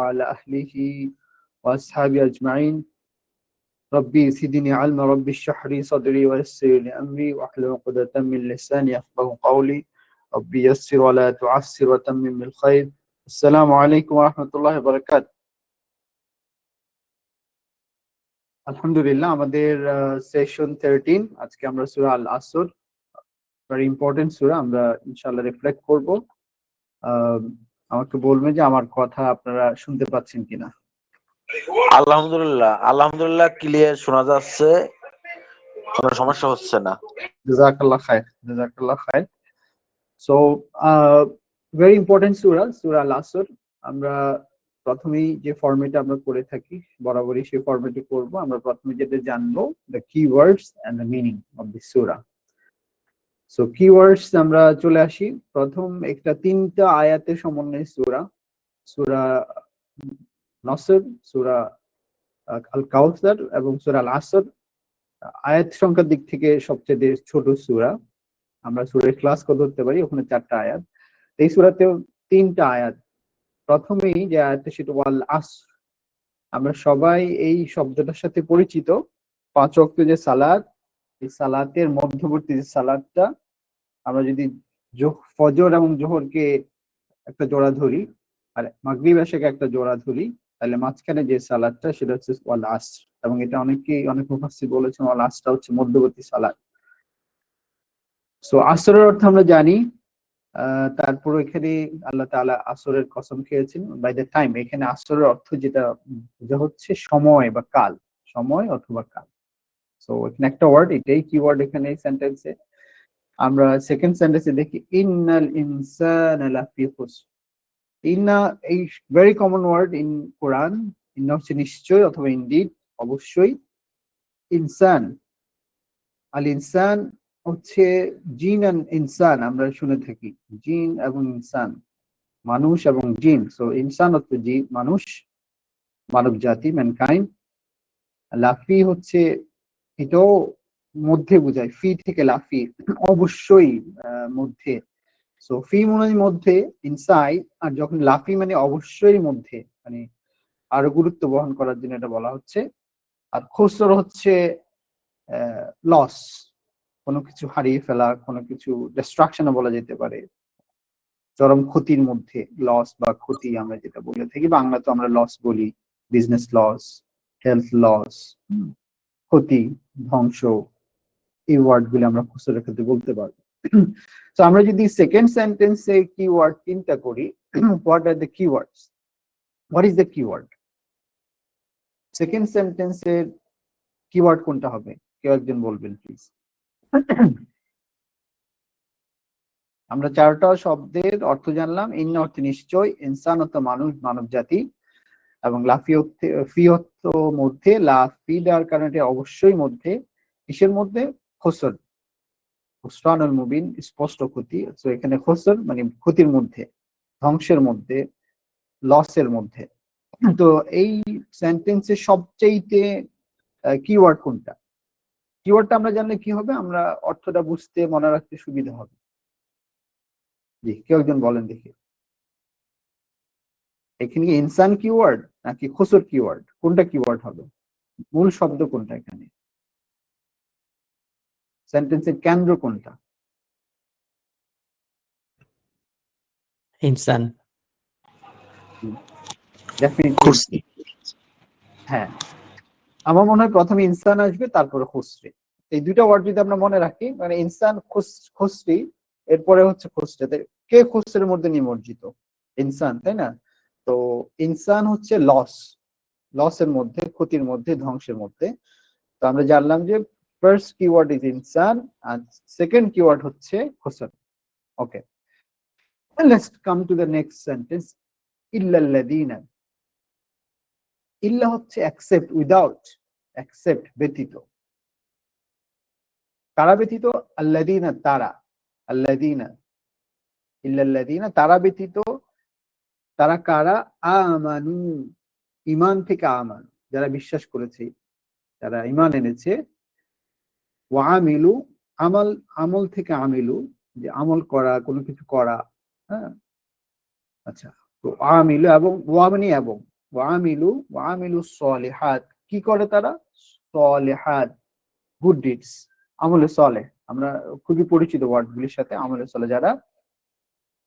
وعلى أهله وأصحابه أجمعين. ربي زدني علما ربي اشرح لي صدري ويسر لي أمري واحلل عقدة من لساني يفقهوا قولي. ربي يسر ولا تعسر وتمم بالخير. السلام عليكم ورحمة الله وبركاته. আলহামদুলিল্লাহ, আমাদের সেশন 13, আজকে আমরা সূরা আল আসর, ভেরি ইম্পর্টেন্ট সূরা, আমরা ইনশাআল্লাহ রিফ্লেক্ট করব। আমাকে বলবেন যে আমার কথা আপনারা শুনতে পাচ্ছেন কিনা। আলহামদুলিল্লাহ আলহামদুলিল্লাহ ক্লিয়ার শোনা যাচ্ছে, কোনো সমস্যা হচ্ছে না। জাযাকাল্লাহ খায়র, জাযাকাল্লাহ খায়র। সো ভেরি ইম্পর্টেন্ট সূরা আল আসর। আমরা প্রথমেই যে ফরম্যাটে আমরা করে থাকি বরাবরই সেই ফরম্যাটে করব। আমরা প্রথমে যেটা জানবো, the keywords and the meaning of this সূরা। সো কিওয়ার্ডস আমরা চলে আসি। প্রথম একটা 3টা আয়াতের সমন্বয়ে সূরা, সূরা নসর, সূরা আল কাউসার এবং সূরা আল আসর। আয়াত সংখ্যার দিক থেকে সবচেয়ে ছোট সূরা। আমরা সূরা ইখলাস কত ধরতে পারি, ওখানে 4টা আয়াত। এই সূরাতেও 3টা আয়াত। প্রথমেই যে আয়াতটা সেটা ওয়াল আসর। আমরা সবাই এই শব্দটার সাথে পরিচিত। 5 ওয়াক্ত যে সালাত, এই সালাতের মধ্যবর্তী যে সালাতটা, আমরা যদি ফজর এবং জোহরকে একটা জোড়া ধরি আর মাগরিব এশাকে একটা জোড়া ধরি, তাহলে মাঝখানে যে সালাতটা সেটা হচ্ছে ওয়াল আসর। এবং এটা অনেক মুফাসসির বলেছেন ওয়াল আসরটা হচ্ছে মধ্যবর্তী সালাত। সো আসরের অর্থ আমরা জানি। তারপর এখানে আল্লাহ তাআলা আসরের কসম খেয়েছেন বাই দ্য টাইম। এখানে আসরের অর্থ যেটা হচ্ছে সময় বা কাল, সময় অথবা কাল। সো এখানে একটা ওয়ার্ড, এটাই কিওয়ার্ড এখানে এই সেন্টেন্সে। আমরা সেকেন্ড সেন্টেন্সে দেখি ইন্নাল ইনসানা লাফি খুসর। ইন্না, এই ভেরি কমন ওয়ার্ড ইন কোরআন। ইন্না হচ্ছে নিশ্চয় অথবা ইনডিড, অবশ্যই। ইনসান, আল ইনসান হচ্ছে জিন এন্ড ইনসান, আমরা শুনে থাকি জিন এবং ইনসান, মানুষ এবং জিন। সো ইনসান হচ্ছে জিন, মানুষ, মানব জাতি, ম্যানকাইন্ড। লাফি হচ্ছে, এটাও মধ্যে বোঝায়, ফি থেকে লাফি, অবশ্যই মধ্যে। সো ফি মানে মধ্যে, ইনসাইড। আর যখন লাফি মানে অবশ্যই মধ্যে, মানে আরো গুরুত্ব বহন করার জন্য এটা বলা হচ্ছে। আর খুসর হচ্ছে লস, কোনো কিছু হারিয়ে ফেলা, কোনো কিছু ডিস্ট্রাকশনও বলা যেতে পারে, চরম ক্ষতির মধ্যে। লস বা ক্ষতি আমরা যেটা বলে থাকি, বাংলা তো আমরা লস বলি, বিজনেস লস, হেলথ লস, ক্ষতি, ধ্বংস, এই ওয়ার্ড গুলো আমরা খুচরা ক্ষেত্রে বলতে পারবো। তো আমরা যদি সেকেন্ড সেন্টেন্সে কিওয়ার্ড চিন্তা করি, what are the keywords, what is the keyword, second সেন্টেন্সের কিওয়ার্ড কোনটা হবে, কেউ একজন বলবেন প্লিজ। আমরা 4টা শব্দের অর্থ জানলাম। ইন্না অর্থ নিশ্চয়, ইনসান অর্থ মানুষ, মানব জাতি, এবং লাফি অর্থ, ফি অর্থ মধ্যে, লাফি দেওয়ার কারণে অবশ্যই মধ্যে। কিসের মধ্যে? খুসর, খুসরানুল মুবিন, স্পষ্ট ক্ষতি। সো এখানে খুসর মানে ক্ষতির মধ্যে, ধ্বংসের মধ্যে, লসের মধ্যে। তো এই সেন্টেন্সের সবচেয়ে কিওয়ার্ড কোনটা? কিওয়ার্ডটা আমরা জানলে কি হবে, আমরা অর্থটা বুঝতে মনে রাখতে সুবিধা হবে। জি, কেউ একজন বলেন দেখি। এখানে কি ইনসান কিওয়ার্ড নাকি খুসর কিওয়ার্ড, কোনটা কিওয়ার্ড হবে? মূল শব্দ কোনটা এখানে? সেন্টেন্সের কেন্দ্র কোনটা? ইনসান। ডেফিনেটলি হ্যাঁ, আমার মনে হয় প্রথমে ইনসান আসবে, তারপরে খুসরি। এই দুইটা ওয়ার্ড যদি আমরা মনে রাখি, মানে ইনসান, খুসরি, এরপরে হচ্ছে খুসরে। কে খুসরের মধ্যে নিমজ্জিত? ইনসান, তাই না? তো ইনসান হচ্ছে লস, লসের মধ্যে, ক্ষতির মধ্যে, ধ্বংসের মধ্যে। তো আমরা জানলাম যে ফার্স্ট কিওয়ার্ড ইজ ইনসান আর সেকেন্ড কিওয়ার্ড হচ্ছে খুসর। Okay, let's come to the next sentence, ইল্লাল্লাযীনা। ইল্লা হচ্ছে অ্যাকসেপ্ট, উইদাউট, অ্যাকসেপ্ট, ব্যতীত। কারা ব্যতীত? আল্লাযীনা, তারা। আল্লাযীনা, ইল্লাল্লাযীনা, তারা ব্যতীত। তারা কারা? আমানু, ঈমান থেকে আমান, যারা বিশ্বাস করেছে, যারা ঈমান এনেছে। ওয়া আমিলু, আমল, আমল থেকে আমিলু, যে আমল করা, কোনো কিছু করা। হ্যাঁ, আচ্ছা। তো আমিলু এবং ওয়া মানে এবং, ওয়ামিলু সলিহাত, কি করে তারা? সলিহাত, গুড ডিডস, আমলে সলে। আমরা খুবই পরিচিত ওয়ার্ডগুলির সাথে, আমলে সলে, যারা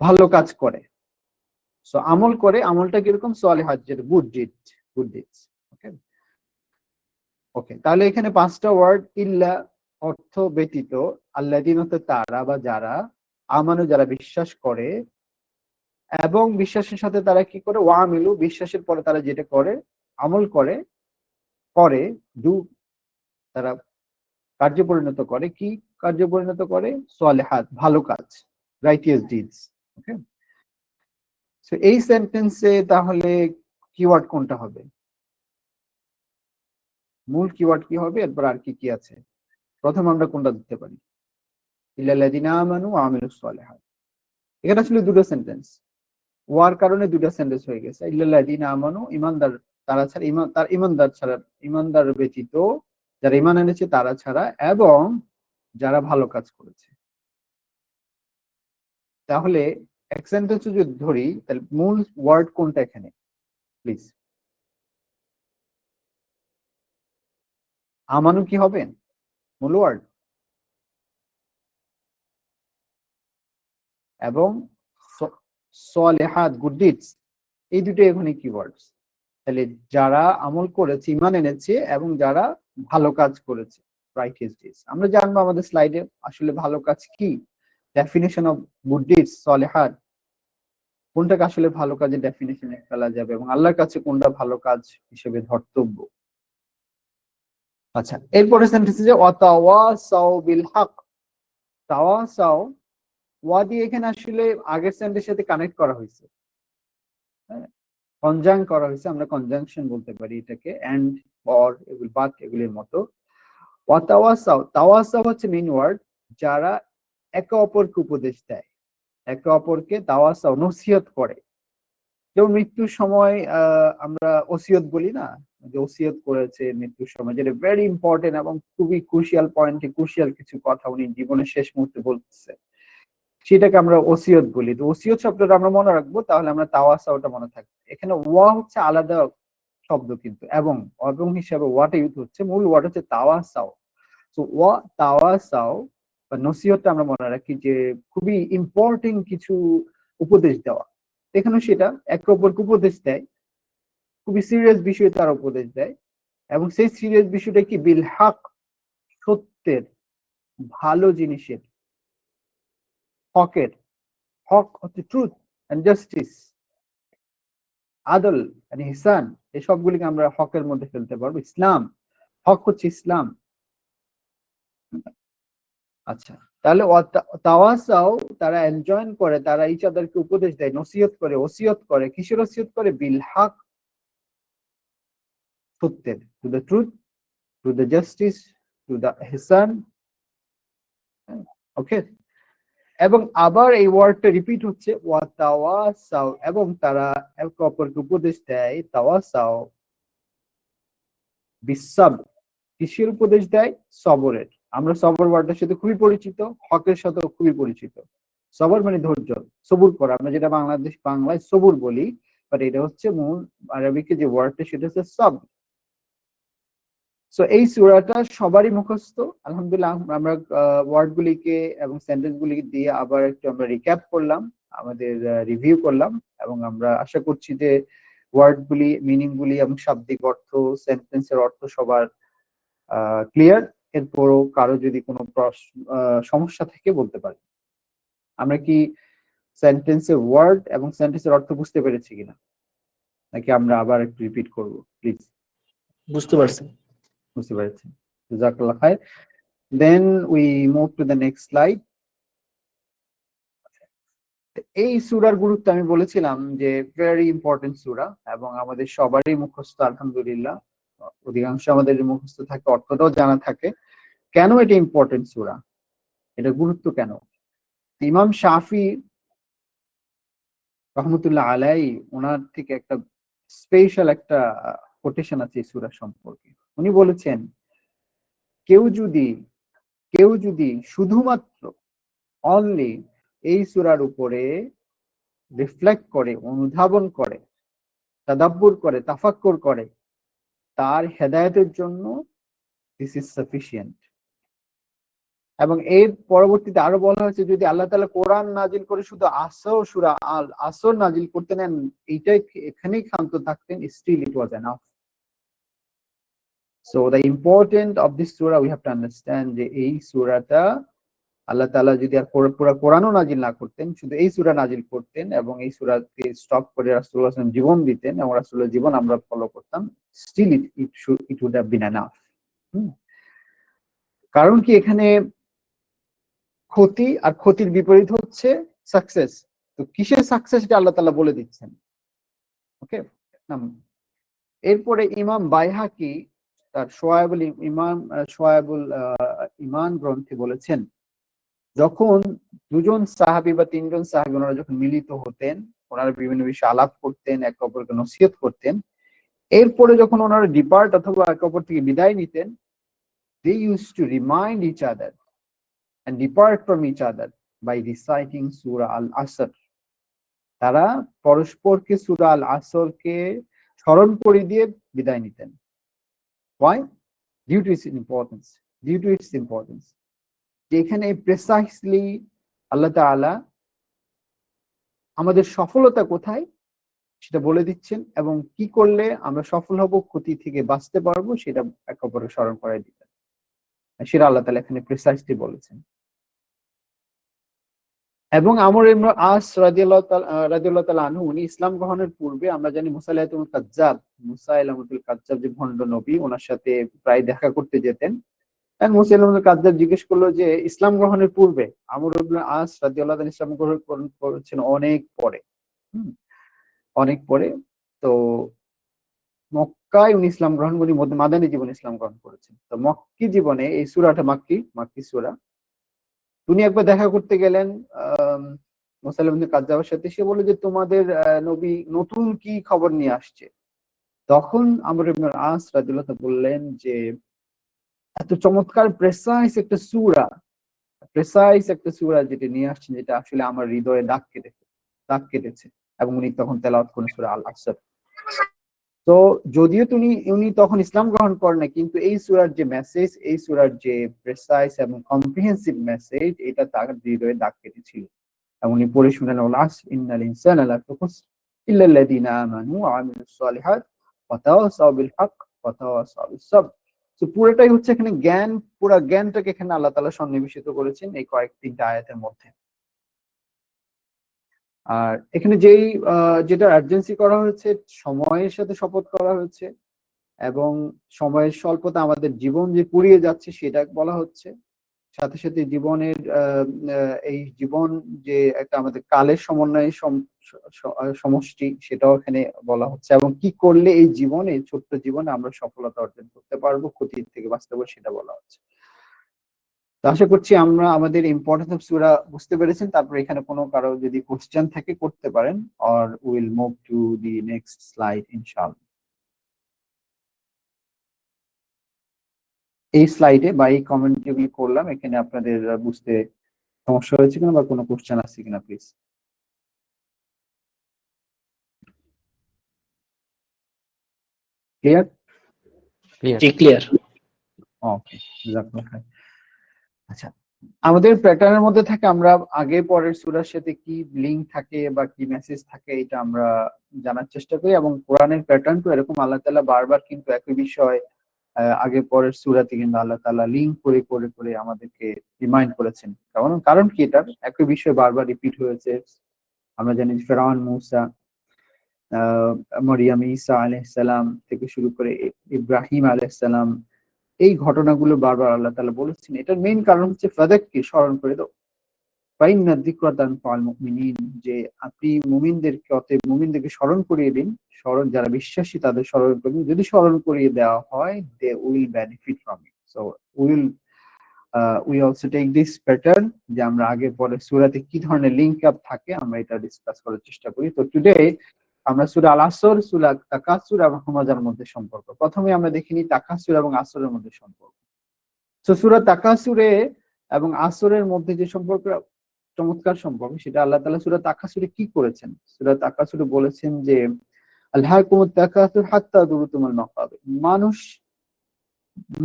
ভালো কাজ করে। সো আমল করে, আমলটা কিরকম? সলিহাত, যেটা গুড ডিড, গুড ডিডস। ওকে ওকে, তাহলে এখানে 5টা ওয়ার্ড, ইল্লা অর্থ ব্যতীত, আল্লাযীনা তারা বা যারা, আমানু যারা বিশ্বাস করে, এবং বিশ্বাসের সাথে তারা কি করে? ওয়ামিলু, বিশ্বাসের পরে তারা যেটা করে, আমল করে, করে ডু, তারা কার্যে পরিণত করে। কি কার্যে পরিণত করে? সলিহাত, ভালো কাজ, রাইটিয়াস ডিডস। ওকে, সো এই সেন্টেন্সে তাহলে কিওয়ার্ড কোনটা হবে? মূল কিওয়ার্ড কি হবে? এরপর আর কি কি আছে? প্রথম আমরা কোনটা দিতে পারি? ইল্লাল্লাযীনা আমানু ওয়া আমিলুস সলিহাত। এখানে আসলে দুটো সেন্টেন্স, ওয়ার কারণে দুটো সেন্টেন্স হয়ে গেছে। ইল্লাল্লাযীনা আমানু, ঈমানদার তারা ছাড়া, ঈমানদার ছাড়া, ঈমানদার ব্যতীত, যারা ঈমান এনেছে তারা ছাড়া, এবং যারা ভালো কাজ করেছে। তাহলে এক সেন্টেন্স যদি ধরি, তাহলে মূল ওয়ার্ড কোনটা এখানে? প্লিজ, আমানু কি হবে মূল ওয়ার্ড? এবং সলিহাত, গুড ডিডস, এই দুটো এখানে কিওয়ার্ডস। তাহলে যারা আমল করেছে, ঈমান এনেছে, এবং যারা ভালো কাজ করেছে, রাইটিয়াস ডিডস। আমরা জানবো আমাদের স্লাইডে আসলে ভালো কাজ কি, ডেফিনিশন অফ গুড ডিডস, সলিহাত, কোনটাকে আসলে ভালো কাজের ডেফিনিশনে ফেলা যাবে, এবং আল্লাহর কাছে কোনটা ভালো কাজ হিসেবে ধর্তব্য। আচ্ছা, এরপরে সেন্টেন্সে যে ওয়াতাওয়াসাউ বিল হক, তাওয়াসাউ, ওয়া দিয়ে এখানে আসলে আগের সেন্টেন্সের সাথে কানেক্ট করা হয়েছে, হ্যাঁ, কনজাং করা হয়েছে। আমরা কনজাংশন বলতে পারি এটাকে, এন্ড, অর, এগুলি, বাট, এগুলির মতো। ওয়াতাওয়াসাউ, তাওয়াসাউ হচ্ছে মেইন ওয়ার্ড, যারা একে অপরকে উপদেশ দেয়, একে অপরকে তাওয়াসাউ, নসিহত করে। যেমন মৃত্যুর সময় আমরা ওসিয়ত বলি না, যে ওসিয়ত করেছে মৃত্যুর সময়, যেটা ভেরি ইম্পর্টেন্ট এবং খুবই ক্রুশিয়াল পয়েন্টে, ক্রুশিয়াল কিছু কথা উনি জীবনের শেষ মুহূর্তে বলতেছে, সেটাকে আমরা ওসিয়ত বলি। তো ওসিয়ত শব্দটা আমরা মনে রাখবো, তাহলে আমরা তাওয়াসাওটা মনে থাকবে। এখানে ওয়া হচ্ছে আলাদা শব্দ কিন্তু, এবং এবং হিসাবে ওয়াটা ইউজ হচ্ছে, মূল ওয়ার্ড হচ্ছে তাওয়াসাও। তো ওয়া তাওয়াসাও বা নসিহতটা আমরা মনে রাখি যে খুবই ইম্পর্টেন্ট কিছু উপদেশ দেওয়া। এখানে সেটা একে অপরকে উপদেশ দেয়, খুবই সিরিয়াস বিষয়ে তারা উপদেশ দেয়, এবং সেই সিরিয়াস বিষয়টা কি? বিল হক, সত্যের, ভালো জিনিসের, হকের। হক হচ্ছে ট্রুথ এন্ড জাস্টিস, আদল মানে ইহসান, এই সবগুলিকে আমরা হকের মধ্যে ফেলতে পারবো। ইসলাম, হক হচ্ছে ইসলাম। আচ্ছা, তাহলে তাওয়াসাও, তারা এনজয় করে, তারা ইচ আদারকে উপদেশ দেয়, নসিহত করে, ওসিয়ত করে। কিসের ওসিয়ত করে? বিল হক, সত্যের, to the truth, to the justice, to the ইহসান। ওকে, এবং আবার এই ওয়ার্ডটা রিপিট হচ্ছে, ওয়াতাওয়াসাও, এবং তারা একে অপরকে উপদেশ দেয়, তাওয়াসাও বিসাব, কিসের উপদেশ দেয়? সবরের। আমরা সবর ওয়ার্ডটার সাথে খুবই পরিচিত, হকের সাথেও খুবই পরিচিত। সবর মানে ধৈর্য, সবুর করা, আমরা যেটা বাংলায় সবুর বলি, বাট এটা হচ্ছে মূল আরবিকে যে ওয়ার্ডটা, সেটা হচ্ছে সব। সো এই সূরাটা সবারই মুখস্থ আলহামদুলিল্লাহ। আমরা ওয়ার্ড গুলিকে এবং সেন্টেন্স গুলিকে দিয়ে আবার একটু আমরা রিক্যাপ করলাম, আমাদের রিভিউ করলাম, এবং আমরা আশা করছি যে ওয়ার্ড গুলি, মিনিং গুলি এবং শাব্দিক অর্থ, সেন্টেন্সের অর্থ সবার ক্লিয়ার। এরপরও কারো যদি কোনো সমস্যা থেকে বলতে পারি। আমরা কি সেন্টেন্সের ওয়ার্ড এবং সেন্টেন্সের অর্থ বুঝতে পেরেছি কিনা, নাকি আমরা আবার একটু রিপিট করব? প্লিজ। বুঝতে পারছি। বুঝতে পেরেছি, জাযাকাল্লাহ খাইর। Then we move to the next slide. এই সূরার গুরুত্ব আমি বলেছিলাম যে ভেরি ইম্পর্টেন্ট সূরা, এবং আমাদের সবারই মুখস্থ আলহামদুলিল্লাহ, অধিকাংশ আমাদের মুখস্থ থাকে, অর্থটাও জানা থাকে। কেন এটা ইম্পর্টেন্ট সূরা, এটা গুরুত্ব কেন? ইমাম শাফি রহমতুল্লাহ আলাই, ওনার থেকে একটা স্পেশাল একটা কোটেশন আছে এই সূরা সম্পর্কে। উনি বলেছেন, কেউ যদি শুধুমাত্র অনলি এই সূরার উপরে রিফ্লেক্ট করে, অনুধাবন করে, তাদাব্বুর করে, তাফাক্কুর করে, তার হেদায়েতের জন্য দিস ইজ সাফিসিয়েন্ট। এবং এর পরবর্তীতে আরো বলা হয়েছে যদি আল্লাহ তাআলা কোরআন নাজিল করে শুধু আসর সূরা আল আসর নাজিল করতেন, এইটাই এখানেই ক্ষান্ত থাকতেন, still it was enough. So the important of this সূরা উই হ্যাভ টু আন্ডারস্ট্যান্ড যে এই সূরাটা আল্লাহ তাআলা যদি আর পুরো কোরআনও নাজিল না করতেন, শুধু এই সূরা নাজিল করতেন এবং এই সূরাকে স্টপ করে রাসূলুল্লাহ সাল্লাল্লাহু আলাইহি ওয়াসাল্লাম জীবন দিতেন এবং রাসূলের জীবন আমরা ফলো করতাম, still it would have been enough. কারণ কি এখানে ক্ষতি আর ক্ষতির বিপরীত হচ্ছে সাকসেস। তো কিসের সাকসেস এটা আল্লাহ তাআলা বলে দিচ্ছেন। ওকে, এরপরে ইমাম বাইহাকি তার শোয়াবুল ইমান গ্রন্থে বলেছেন যখন দুজন সাহাবী বা তিনজন সাহাবী ওনারা যখন মিলিত হতেন, ওনারা বিভিন্ন বিষয়ে আলাপ করতেন, একে অপরকে নসিহত করতেন, এরপরে যখন ওনারা ডিপার্ট অথবা একে অপর থেকে বিদায় নিতেন, they used to remind each other and depart from each other by reciting Surah Al-Asr. তারা পরস্পরকে সূরা আল আসরকে স্মরণ করে দিয়ে বিদায় নিতেন। Why? Due to its importance. Due to its importance. যেখানে প্রিসাইসলি আল্লাহ তাআলা আমাদের সফলতা কোথায় সেটা বলে দিচ্ছেন এবং কি করলে আমরা সফল হব, ক্ষতি থেকে বাঁচতে পারবো, সেটা একে অপরকে স্মরণ করাই দিতেন। সেটা আল্লাহ তাআলা এখানে প্রিসাইসলি বলেছেন। এবং আমর ইবনে আস রাদিয়াল্লাহু তাআলা আনহু উনি ইসলাম গ্রহণের পূর্বে আমরা জানি মুসাইলামুল কাজ্জাব যে ভণ্ড নবী, ওনার সাথে প্রায় দেখা করতে যেতেন। এবং মুসাইলামুল কাজ্জাব জিজ্ঞেস করলো যে ইসলাম গ্রহণের পূর্বে, আমর ইবনে আস রাদিয়াল্লাহু তাআলা ইসলাম গ্রহণ করেছেন অনেক পরে, অনেক পরে। তো মক্কায় উনি ইসলাম গ্রহণ করে মাদানী জীবনে ইসলাম গ্রহণ করেছেন। তো মক্কি জীবনে এই সূরাটা মাক্কি সূরা। উনি একবার দেখা করতে গেলেন মুসাইলামুল কাজ্জাবের সাথে। সে বলে যে তোমাদের নবী নতুন কি খবর নিয়ে আসছে। তখন আমর ইবনে আস রাদিয়াল্লাহু তাআলা বললেন যে এত চমৎকার প্রেসাইজ একটা সূরা যেটা নিয়ে আসছেন, যেটা আসলে আমার হৃদয়ে দাগ কেটেছে। এবং উনি তখন তেলাওয়াত করেন সূরা আল আসর। তো যদিও উনি তখন ইসলাম গ্রহণ করেন, কিন্তু এই সূরার যে মেসেজ, এই সূরার যে প্রেসাইজ এবং কম্প্রিহেন্সিভ মেসেজ, এটা তার হৃদয়ে দাগ কেটেছিল। এবং উনি পড়ে শুনালেন ওয়াল আসর ইন্নাল ইনসানা লাফি খুসর ইল্লাল্লাযীনা আমানু ওয়া আমিলুস সালিহাত ওয়া তাওয়াসাউ বিল হক ওয়া তাওয়াসাউ বিস সাবর। তো পুরোটাই হচ্ছে এখানে জ্ঞান, পুরো জ্ঞানটাকে এখানে আল্লাহ তাআলা সন্নিবেশিত করেছেন এই তিনটা আয়াতের মধ্যে। আর এখানে যেটা আর্জেন্সি করা হয়েছে, সময়ের সাথে শপথ করা হয়েছে এবং সময়ের স্বল্পতা আমাদের জীবন যে পুড়িয়ে যাচ্ছে সেটা বলা হচ্ছে। সাথে সাথে জীবনের এই জীবন যে একটা আমাদের কালের সমন্বয়ে সমষ্টি, সেটাও এখানে বলা হচ্ছে। এবং কি করলে এই জীবনে, ছোট্ট জীবনে আমরা সফলতা অর্জন করতে পারবো, ক্ষতির থেকে বাঁচতে পারবো, সেটা বলা হচ্ছে। তো আশা করছি আমরা আমাদের ইম্পর্টেন্স অফ সূরা বুঝতে পেরেছেন। তারপর এখানে কোনো কারো যদি কোশ্চেন থাকে করতে পারেন, or will move to the next slide ইনশাআল্লাহ। এই স্লাইডে বা এই কমেন্ট যেগুলি করলাম, এখানে আপনাদের বুঝতে সমস্যা হয়েছে কিনা বা কোনো কোশ্চেন আছে কিনা প্লিজ। ক্লিয়ার? জি ক্লিয়ার। ওকে, জাযাকাল্লাহ খাইর। আচ্ছা, আমাদের প্যাটার্নের মধ্যে থাকে আমরা আগে পরের সূরার সাথে কি লিংক থাকে বা কি মেসেজ থাকে এটা আমরা জানার চেষ্টা করি। এবং কোরআনের প্যাটার্ন তো এরকম, আল্লাহ তাআলা বারবার কিন্তু একই বিষয় আগে পরের সূরাতে কিন্তু আল্লাহ তাআলা লিংক করে করে করে আমাদেরকে রিমাইন্ড করেছেন। কারণ কি, এটার একই বিষয় বারবার রিপিট হয়েছে। আমরা জানি ফেরাউন, মূসা, মরিয়ম, ঈসা আলাইহিস সালাম থেকে শুরু করে ইব্রাহিম আলাইহিস সালাম, এই ঘটনাগুলো বারবার আল্লাহ তাআলা বলেছেন। এটার মেইন কারণ হচ্ছে ফাদাক্কি, স্মরণ করে দাও, ফাইন্না যিকরা তানফাউল মুমিনিন, যে আপনি মুমিনদেরকে স্মরণ করিয়ে দিন। যারা বিশ্বাসী তাদের স্মরণ করবেন, যদি স্মরণ করিয়ে দেওয়া হয়, they will benefit from it. So we also take this pattern যে আমরা আগে পরে সূরাতে কি ধরনের লিংক আপ থাকে আমরা এটা ডিসকাস করার চেষ্টা করি। তো টুডে আমরা সূরা আল আসর, সূরা তাকাসুর এবং হুমাযার মধ্যে সম্পর্ক। প্রথমে আমরা দেখিনি তাকাসুর এবং আসরের মধ্যে সম্পর্ক। তো সূরা তাকাসুরে এবং আসরের মধ্যে যে সম্পর্ক, চমৎকার সম্পর্ক, সেটা আল্লাহ তাআলা সূরা তাকাসুরে কি করেছেন। সূরা তাকাসুরে বলেছেন যে আলহাকুমুত তাকাসুর হাত্তা যুরতুমুল মাকাবির। মানুষ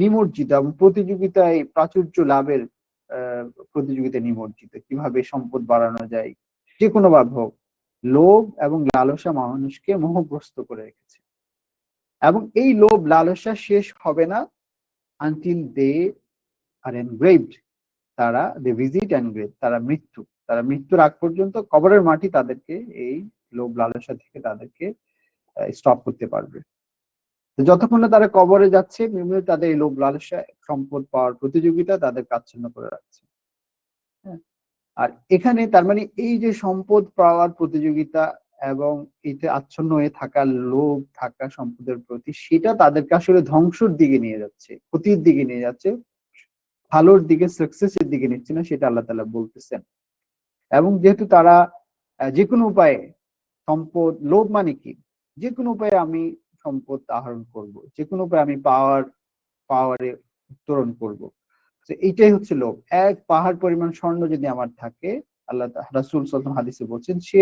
নিমজ্জিত এবং প্রতিযোগিতায় প্রাচুর্য লাভের প্রতিযোগিতায় নিমজ্জিত, কিভাবে সম্পদ বাড়ানো যায়, যে কোনো ভাবে হোক। লোভ এবং লালসা মানুষকে মোহগ্রস্ত করে রেখেছে, এবং এই লোভ লালসা শেষ হবে না আনটিল দে আর এনগ্রেভড, তারা দে ভিজিট এনগ্রেভ, তারা মৃত্যুর আগ পর্যন্ত কবরের মাটি তাদেরকে এই লোভ লালসা থেকে তাদেরকে স্টপ করতে পারবে। তো যতক্ষণ না তারা কবরে যাচ্ছে, তাদের এই লোভ লালসা, সম্পদ পাওয়ার প্রতিযোগিতা তাদের কাচ্ছিন্ন করে রাখছে। হ্যাঁ, আর এখানে তার মানে এই যে সম্পদ পাওয়ার প্রতিযোগিতা এবং এতে আচ্ছন্ন হয়ে থাকা লোভ থাকা সম্পদের প্রতি, সেটা তাদেরকে আসলে ধ্বংসের দিকে নিয়ে যাচ্ছে, ক্ষতির দিকে নিয়ে যাচ্ছে, ভালোর দিকে, সাকসেসের দিকে নিচ্ছে না, সেটা আল্লাহ তাআলা বলতেছেন। এবং যেহেতু তারা যে কোনো উপায়ে সম্পদ, লোভ মানে কি, যে কোনো উপায়ে আমি সম্পদ আহরণ করব, যে কোনো উপায়ে আমি পাওয়ারে উত্তরণ করব, তো এইটাই হচ্ছে লোভ। এক পাহাড় পরিমাণ স্বর্ণ যদি আমার থাকে, আল্লাহ রাসূল সাল্লাল্লাহু আলাইহি ওয়াসাল্লাম হাদিসে বলছেন, সে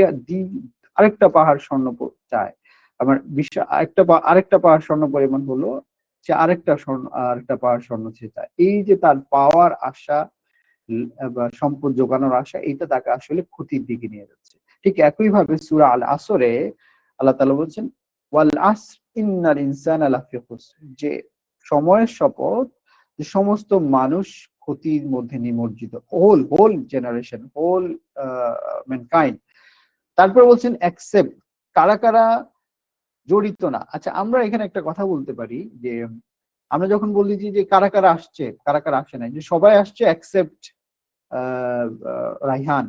আরেকটা পাহাড় স্বর্ণ চায়, আমার বিশ্বাস আরেকটা পাহাড় স্বর্ণ পরিমাণ হলো, সে আরেকটা পাহাড় স্বর্ণ সে চায়। এই যে তার পাওয়ার আশা বা সম্পদ জোগানোর আশা, এটা তাকে আসলে ক্ষতির দিকে নিয়ে যাচ্ছে। ঠিক একই ভাবে সূরা আল আসরে আল্লাহ তাআলা বলছেন, ওয়াল আসর ইন্নাল ইনসানা লাফি খুসর, যে সময়ের শপথ, যে সমস্ত মানুষ ক্ষতির মধ্যে নিমজ্জিত, হোল জেনারেশন, হোল ম্যানকাইন্ড। তারপর বলছেন অ্যাকসেপ্ট, কারা কারা জড়িত না। আচ্ছা, আমরা এখানে একটা কথা বলতে পারি যে আমরা যখন বলি যে কারা কারা আসছে, কারা কারা আসে না, যে সবাই আসছে অ্যাকসেপ্ট রাইহান,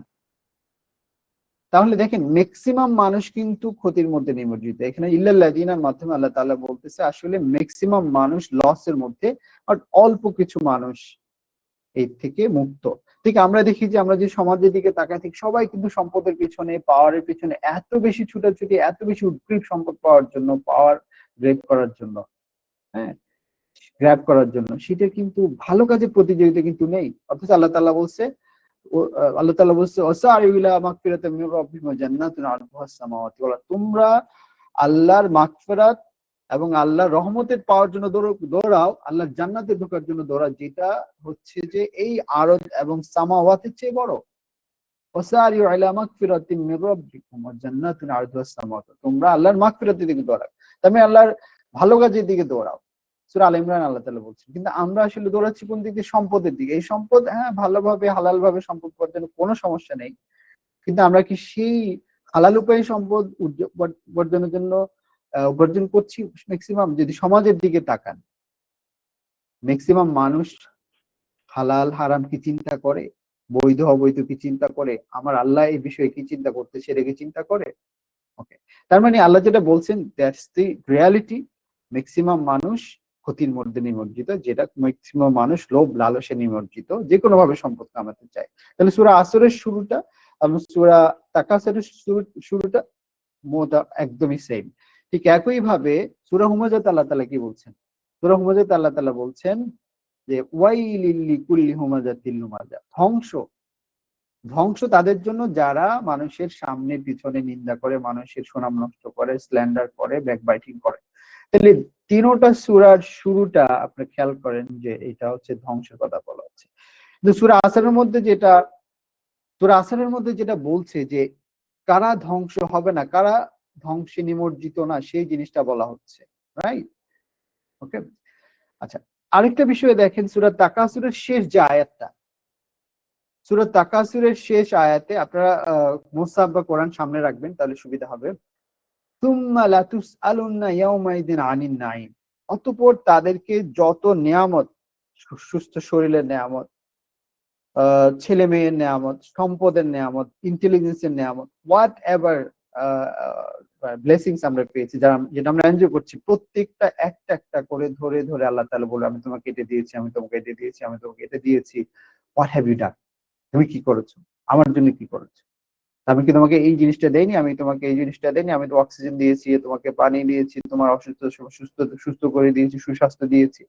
তাহলে দেখেন ম্যাক্সিমাম মানুষ কিন্তু ক্ষতির মধ্যে নিমজ্জিত। এখানে ইল্লাল্লাযিনার মাধ্যমে আল্লাহ তাআলা বলতেছে আসলে ম্যাক্সিমাম মানুষ লসের মধ্যে, আর অল্প কিছু মানুষ এই থেকে মুক্ত। ঠিক আমরা দেখি যে আমরা যে সমাজের দিকে তাকাই, ঠিক সবাই কিন্তু সম্পদের পিছনে, পাওয়ারের পিছনে এত বেশি ছুটাছুটি, এত বেশি উদ্গ্রীব সম্পদ পাওয়ার জন্য, পাওয়ার গ্রেব করার জন্য, হ্যাঁ, গ্র্যাব করার জন্য, সেটা কিন্তু ভালো কাজের প্রতিযোগিতা কিন্তু নেই। অথচ আল্লাহ তাআলা বলছে, ওয়াসারিউ ইলা মাগফিরাতিন মির রাব্বিকুম ওয়া জান্নাতিন আরদুহাস সামাওয়াতু ওয়াল আরদ, তোমরা আল্লাহর মাগফিরাত এবং আল্লাহর রহমতের পাওয়ার জন্য দৌড়াও, আল্লাহর জান্নাতে ঢোকার জন্য দৌড়াও, যেটা হচ্ছে যে এই আরদ এবং সামাওয়াতের চেয়ে বড়। ওয়াসারিউ ইলা মাগফিরাতিন মির রাব্বিকুম ওয়া জান্নাতিন আরদুহাস সামাওয়াতু, তোমরা আল্লাহর মাগফিরাতের দিকে দৌড়াও, তুমি আল্লাহর ভালো কাজের দিকে দৌড়াও। সূরা আল ইমরান আল্লাহ তাআলা বলছেন। কিন্তু আমরা আসলে দৌড়াচ্ছি কোন দিকে? সম্পদের দিকে। এই সম্পদ, হ্যাঁ, ভালোভাবে হালাল ভাবে সম্পদ উপার্জনের কোনো সমস্যা নেই, কিন্তু আমরা কি সেই হালাল উপায়ে সম্পদ উপার্জনের জন্য উপার্জন করছি? ম্যাক্সিমাম যদি সমাজের দিকে তাকান, ম্যাক্সিমাম মানুষ হালাল হারাম কি চিন্তা করে, বৈধ অবৈধ কি চিন্তা করে, আমার আল্লাহ এই বিষয়ে কি চিন্তা করতে, সেটা কি চিন্তা করে? ওকে, তার মানে আল্লাহ যেটা বলছেন, দ্যাটস দি রিয়ালিটি। ম্যাক্সিমাম মানুষ ক্ষতির মধ্যে নিমজ্জিত, যেটা ম্যাক্সিমাম মানুষ লোভ লালসে নিমজ্জিত, যে কোনো ভাবে সম্পদ কামাতে চায়। তাহলে সূরা আসরের শুরুটা এবং সূরা তাকাসুরের শুরুটা একদমই সেম। ঠিক একই ভাবে সূরা হুমাযাত আল্লাহ তাআলা কি বলছেন? সূরা হুমাযাত আল্লাহ তাআলা বলছেন যে ওয়াইলিল লিকুল্লি হুমাযাতিল লুমাযা, ধ্বংস তাদের জন্য যারা মানুষের সামনে পিছনে নিন্দা করে, মানুষের সুনাম নষ্ট করে, স্ল্যান্ডার করে, ব্যাকবাইটিং করে। তাহলে তিনোটা সূরার শুরুটা আপনি খেয়াল করেন যে এটা হচ্ছে ধ্বংসের কথা বলা হচ্ছে। কিন্তু সূরা আসরের মধ্যে যেটা বলছে যে কারা ধ্বংস হবে না, কারা ধ্বংসে নিমজ্জিত না, সেই জিনিসটা বলা হচ্ছে, রাইট? ওকে, আচ্ছা, আরেকটা বিষয় দেখেন, সূরা তাকাসুরের শেষ যে আয়াতটা, সূরা তাকাসুরের শেষ আয়াতে আপনারা মুসাহাফ বা কোরআন সামনে রাখবেন, তাহলে সুবিধা হবে। তুম্মা লাতুসআলুন্না ইয়াউমাইদিন আনিন নাঈম, অতঃপর তাদেরকে যত নিয়ামত, সুস্থ শরীরের নিয়ামত, ছেলে মেয়ের নিয়ামত, সম্পদের নিয়ামত, ইন্টেলিজেন্সের নিয়ামত, হোয়াট এভার ব্লেসিংস আমরা পেয়েছি, যেটা আমরা এনজয় করছি, প্রত্যেকটা একটা একটা করে ধরে ধরে আল্লাহ তাআলা বলে, আমি তোমাকে এটা দিয়েছি, আমি তোমাকে এটা দিয়েছি, আমি তোমাকে এটা দিয়েছি, হোয়াট হ্যাভ ইউ ডান, তুমি কি করেছো, আমার জন্য কি করেছো? আমি কি তোমাকে এই জিনিসটা দেইনি? আমি তোমাকে এই জিনিসটা দেইনি? আমি তো অক্সিজেন দিয়েছি, তোমাকে পানি দিয়েছি, তোমার অসুস্থ সুস্থ সুস্থ করে দিয়েছি, সুস্বাস্থ্য দিয়েছি।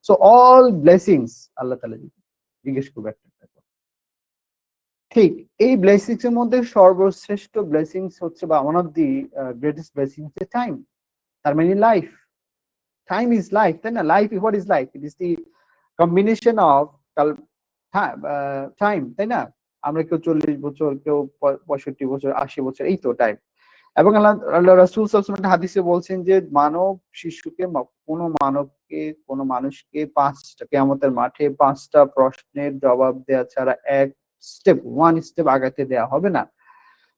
সো অল ব্লেসিংস আল্লাহ তাআলা জিজ্ঞেস করবে একটা একটা। ঠিক এই ব্লেসিংস এর মধ্যে সর্বশ্রেষ্ঠ ব্লেসিংস হচ্ছে, বা one of the greatest blessings, time. তার মানে লাইফ, টাইম ইজ লাইফ, তাই না? Life, what is life? It is the combination of time, তাই না? আমরা কেউ 40 বছর, কেউ 65 বছর, 80 বছর, এই তো টাইম। এবং আল্লাহ আল্লাহ রাসূল সাল্লাল্লাহু আলাইহি ওয়াসাল্লাম হাদিসে বলছেন যে মানব শিশুকে কোনো মানবকে, কোনো মানুষকে কিয়ামতের মাঠে 5টা প্রশ্নের জবাব দেওয়া ছাড়া ওয়ান স্টেপ আগাতে দেয়া হবে না।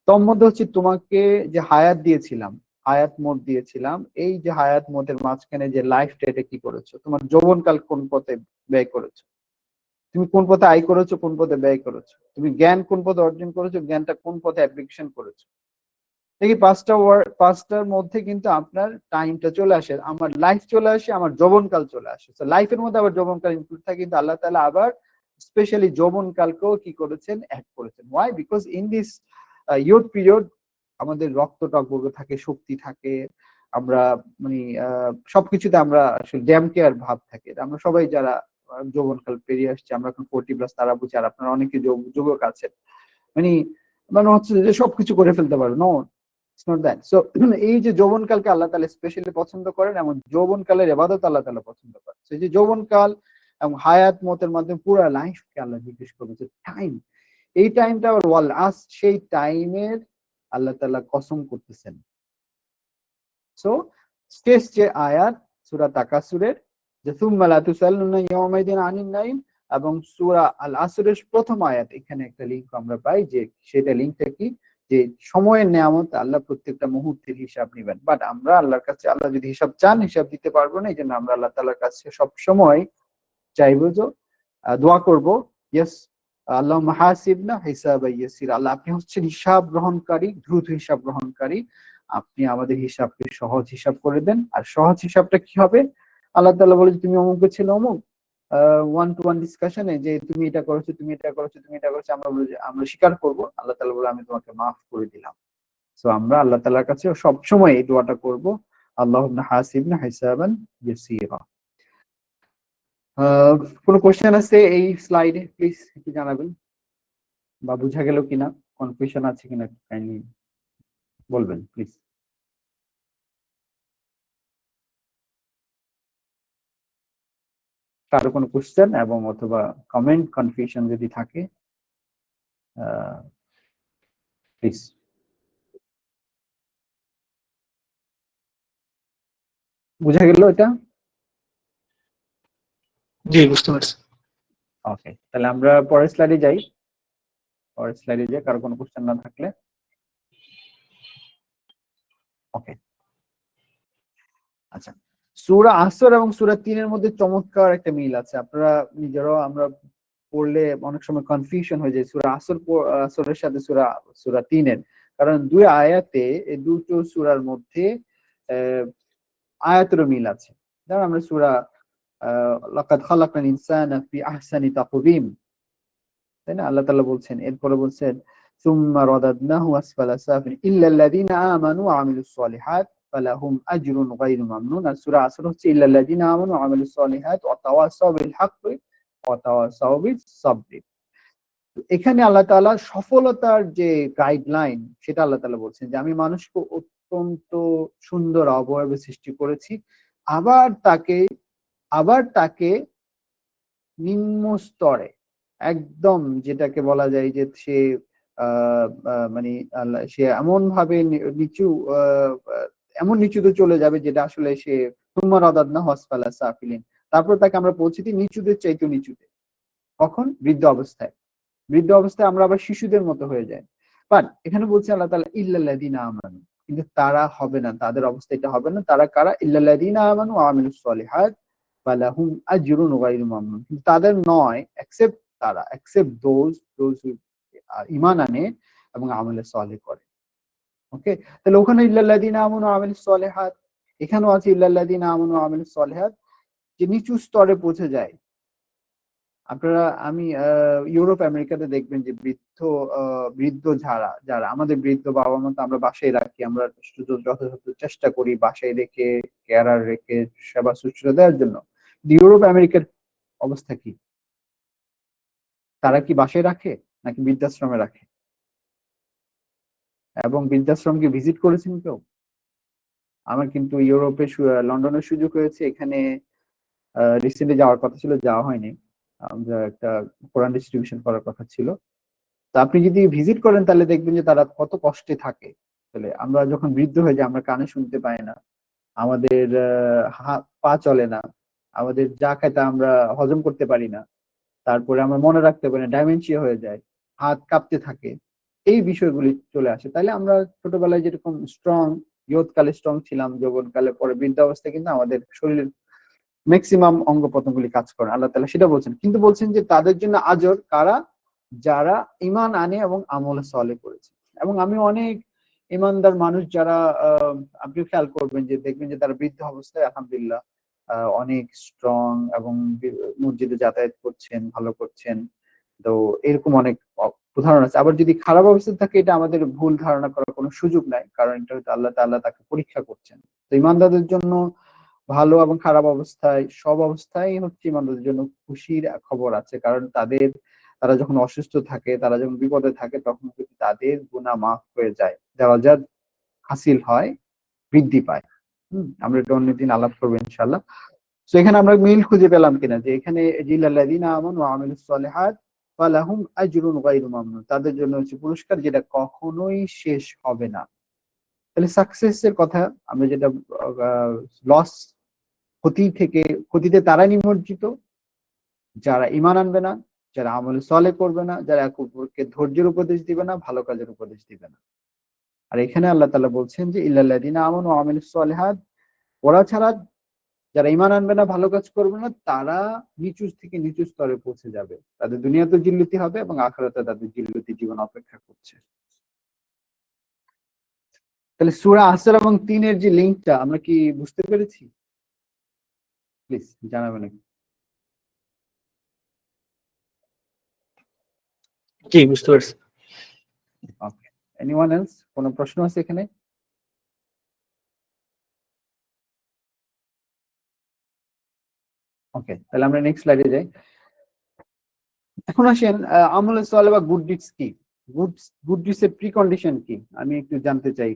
তন্মধ্যে হচ্ছে তোমাকে যে হায়াত দিয়েছিলাম, হায়াত মোড দিয়েছিলাম, এই যে হায়াত মোডের মাঝখানে যে লাইফটা, এটা কি করেছো? তোমার যৌবনকাল কোন পথে ব্যয় করেছো? তুমি কোন পথে আয় করেছো, কোন পথে ব্যয় করেছো? তুমি জ্ঞান কোন পথে অর্জন করেছো, জ্ঞানটা কোন পথে অ্যাপ্লিকেশন করেছো? দেখি 5টার মধ্যে কিন্তু আপনার টাইমটা চলে আসে, আমার লাইফ চলে আসে, আমার যৌবনকাল চলে আসে। তো লাইফের মধ্যে আবার যৌবনকাল ইনক্লুড থাকে, কিন্তু আল্লাহ তাআলা আবার স্পেশালি যৌবনকালকেও কি করেছেন? অ্যাড করেছেন। Why? Because in this youth period আমাদের রক্ত টকবগে থাকে, শক্তি থাকে, আমরা মানে সবকিছুতে আমরা আসলে ড্যাম কেয়ার ভাব থাকে। আমরা সবাই যারা যৌবনকাল পেরিয়ে আসছে, আমরা এখন 40+ তারা বুঝি, আর আপনারা অনেকে যুবক আছেন, মানে মনে হচ্ছে যে সবকিছু করে ফেলতে পারো। No, it's not that. So এই যে যৌবনকালকে আল্লাহ তাআলা স্পেশালি পছন্দ করেন, এবং যৌবনকালের ইবাদত আল্লাহ তাআলা পছন্দ করেন। সেই যে যৌবনকাল এবং হায়াত মতের মাধ্যমে পুরো লাইফকে আল্লাহ জিজ্ঞেস করেছে টাইম, এই টাইমটা আবার ওয়াল আসর, সেই টাইমের আল্লাহ তাআলা কসম করতেছেন। সো শেষ যে আয়াত সূরা তাকাসুরের, যে সুম্মা লা তুসাল্লুনা ইয়াওমাইদিন আনিন নাইম, এবং সূরা আল আসরের প্রথম আয়াত, এখানে একটা লিংক আমরা পাই, যে সেটা লিংকটা কি? যে সময়ের নিয়ামত, আল্লাহ প্রত্যেকটা মুহূর্তের হিসাব নেবেন। বাট আমরা আল্লাহর কাছে, আল্লাহ যদি হিসাব চান, হিসাব দিতে পারবো না। এই জন্য আমরা আল্লাহ তাআলার কাছে সব সময় চাইবো, যে দোয়া করব, ইয়েস আল্লাহুম্মা হাসিবনা হিসাবান ইয়াসির, আল্লাহ আপনি হচ্ছেন হিসাব গ্রহণকারী, দ্রুত হিসাব গ্রহণকারী, আপনি আমাদের হিসাবকে সহজ হিসাব করে দেন। আর সহজ হিসাবটা কি হবে? আল্লাহ তাআলা বলে, তুমি অমুকের ছেলে অমুক, 1-to-1 ডিসকাশনে যে তুমি এটা করেছো, তুমি এটা করেছো, তুমি এটা করেছো, আমরা বলি যে আমরা স্বীকার করব। আল্লাহ তাআলা বলে, আমি তোমাকে মাফ করে দিলাম। সো আমরা আল্লাহ তাআলার কাছে সব সময় এই দোয়াটা করব, আল্লাহুম্মা হাসিবনা হিসাবান ইয়াসিরা। কোনো কোশ্চেন আছে এই স্লাইডে? প্লিজ একটু জানাবেন, বা বোঝা গেল কিনা, কনফিউশন আছে কিনা কাইন্ডলি বলবেন প্লিজ। কারো কোনো কোশ্চেন এবং অথবা কমেন্ট, কনফিউশন যদি থাকে প্লিজ। বোঝা গেল এটা? জি, বুঝতে পারছি। ওকে, তাহলে আমরা পরের স্লাইডে যাই। পরের স্লাইডে যাই, কারো কোনো কোশ্চেন না থাকলে। ওকে, আচ্ছা, সূরা আসর এবং সূরা 3 এর মধ্যে চমৎকার একটা মিল আছে। আপনারা নিজেরাও, আমরা পড়লে অনেক সময় কনফিউশন হয়ে যায় সূরা আসরের সাথে সূরা 3 এর, কারণ দুই আয়াতে, এই দুটো সূরার মধ্যে আয়াতেরও মিল আছে। যেমন আমরা সূরা লাকাদ খালাকনাল ইনসানা ফি আহসানি তাকওয়িম, তাই না? আল্লাহ তাআলা বলছেন, এরপরে বলছেন সুম্মা রাদাদনাহু আসফালা সাফিলিন ইল্লাল্লাযিনা আমানু ওয়া আমিলুস সলিহাত ফালাহুম আজরুন গায়রু মামনুন। আর সূরা আসর হচ্ছে ইল্লাল্লাযিনা আমানু ওয়া আমিলুস সলিহাত ওয়া তাওয়াসাউ বিল হাক্কি ওয়া তাওয়াসাউ বিস সাবরি। এখানে আল্লাহ তাআলা সফলতার যে গাইডলাইন, সেটা আল্লাহ তাআলা বলছেন যে আমি মানুষকে অত্যন্ত সুন্দর অবয়বে সৃষ্টি করেছি, আবার তাকে তাকে নিম্ন স্তরে, একদম যেটাকে বলা যায় যে সে মানে সে এমন ভাবে নিচু, এমন নিচুতে চলে যাবে যেটা আসলে সে তুম্মা রাদাদনা আসফালা সাফিলিন, তারপর তাকে আমরা পৌঁছে দিই নিচুদের চাইতে নিচুতে। কখন? বৃদ্ধ অবস্থায়। বৃদ্ধ অবস্থায় আমরা আবার শিশুদের মতো হয়ে যাই। বাট এখানে বলছে আল্লাহ তাআলা ইল্লাল্লাযিনা আমানু, কিন্তু তারা হবে না, তাদের অবস্থা এটা হবে না। তারা কারা? ইল্লাল্লাযিনা আমানু ওয়া আমিলুস সলিহাত ফালাহুম আজরুন গায়রু মামনুন, কিন্তু তাদের নয়, এক্সেপ্ট তারা, এক্সেপ্ট দোজ হু ঈমান আনে এবং আমলে সালেহ করে। ওকে, তাহলে ওখানে ইল্লাল্লাযিনা আমানু ওয়া আমিলুস সলিহাত, এখানেও আছে ইল্লাল্লাযিনা আমানু ওয়া আমিলুস সলিহাত, যে নিচু স্তরে পৌঁছে যায়। আপনারা, আমি ইউরোপ আমেরিকাতে দেখবেন যে বৃদ্ধ যারা যারা আমাদের বৃদ্ধ বাবা মা তো আমরা বাসায় রাখি, আমরা যথাযথ চেষ্টা করি বাসায় রেখে, কেয়ারার রেখে সেবা শুশ্রূষা দেওয়ার জন্য। ইউরোপ আমেরিকার অবস্থা কি? তারা কি বাসায় রাখে নাকি বৃদ্ধাশ্রমে রাখে? এবং বৃদ্ধাশ্রমকে ভিজিট করেছেন কেউ? আমার কিন্তু ইউরোপে লন্ডনের সুযোগ হয়েছে, এখানে রিসেন্টলি যাওয়ার কথা ছিল, যাওয়া হয়নি। আমরা একটা কোরআন ডিস্ট্রিবিউশন করার কথা ছিল। তো আপনি যদি ভিজিট করেন তাহলে দেখবেন যে তারা কত কষ্টে থাকে। তাহলে আমরা যখন বৃদ্ধ হয়ে যাই, আমরা কানে শুনতে পাই না, আমাদের হাত পা চলে না, আমাদের যা খাই তা আমরা হজম করতে পারি না, তারপরে আমরা মনে রাখতে পারি না, ডাইমেনশিয়া হয়ে যায়, হাত কাঁপতে থাকে, এই বিষয়গুলি চলে আসে। তাহলে আমরা ছোটবেলায় যেরকম স্ট্রং, ইয়ুথ কালে স্ট্রং ছিলাম, যৌবন কালে পরে বৃদ্ধাবস্থায় কিন্তু আমাদের শরীরের ম্যাক্সিমাম অঙ্গ প্রত্যঙ্গগুলি কাজ করে, আল্লাহ তাআলা সেটা বলছেন। কিন্তু বলছেন যে তাদের জন্য আজর কারা, যারা ঈমান আনে এবং আমল সালেহ করেছে। এবং আমি অনেক ঈমানদার মানুষ যারা আপনি খেয়াল করবেন যে দেখবেন যে তারা বৃদ্ধ অবস্থায় আলহামদুলিল্লাহ অনেক স্ট্রং এবং মসজিদে যাতায়াত করছেন, ভালো করছেন। তো এরকম অনেক উদাহরণ আছে। আবার যদি খারাপ অবস্থায় থাকে, এটা আমাদের ভুল ধারণা করার কোনো সুযোগ নাই, কারণ এটা হয়তো আল্লাহ তাআলা তাকে পরীক্ষা করছেন। তো ঈমানদারদের জন্য ভালো এবং খারাপ অবস্থায়, সব অবস্থায় হচ্ছে ইমানদারদের জন্য খুশির খবর আছে, কারণ তারা যখন অসুস্থ থাকে, তারা যখন বিপদে থাকে, তখন কিন্তু তাদের গুনাহ মাফ হয়ে যায়, দারাজাত হাসিল হয়, বৃদ্ধি পায়। আমরা এটা অন্যদিন আলাপ করবো ইনশাআল্লাহ। তো এখানে আমরা মিল খুঁজে পেলাম কিনা, যে এখানে জিল্লাল্লাযিনা আমানু ওয়া আমিলুস সালিহাত ফালাহুম আজরুন গায়রু মামনুন, তাদের জন্য হচ্ছে পুরস্কার যেটা কখনোই শেষ হবে না। তাহলে সাকসেসের কথা আমরা যেটা, লস, ক্ষতিতে তারা নিমজ্জিত যারা ঈমান আনবে না, যারা আমল সালেহ করবে না, যারা একে অপরকে ধৈর্যের উপদেশ দিবে না, ভালো কাজের উপদেশ দিবে না। আর এখানে আল্লাহ তাআলা বলছেন যে ইল্লাল্লাযিনা আমানু ওয়া আমিলুস সালিহাত, ওরা ছাড়া যারা ঈমান আনবে না, ভালো কাজ করবে না, তারা নিচু থেকে নিচু স্তরে পৌঁছে যাবে। তাদের দুনিয়াতে জিল্লতি হবে এবং আখিরাতে তাদের জিল্লতি জীবন অপেক্ষা করছে। তাহলে সূরা আসর এবং ৩ এর যে লিংকটা আমরা কি বুঝতে পেরেছি? প্লিজ জানাবেন। জি, বুঝতে পারছি। ওকে, এনিওয়ান এলস, কোনো প্রশ্ন আছে এখানে? ওকে, তাহলে আমরা নেক্সট স্লাইডে যাই। এখন আসেন আমলে সালেহ বা গুড ডিডস কি, গুড ডিডস এর প্রি কন্ডিশন কি, আমি একটু জানতে চাই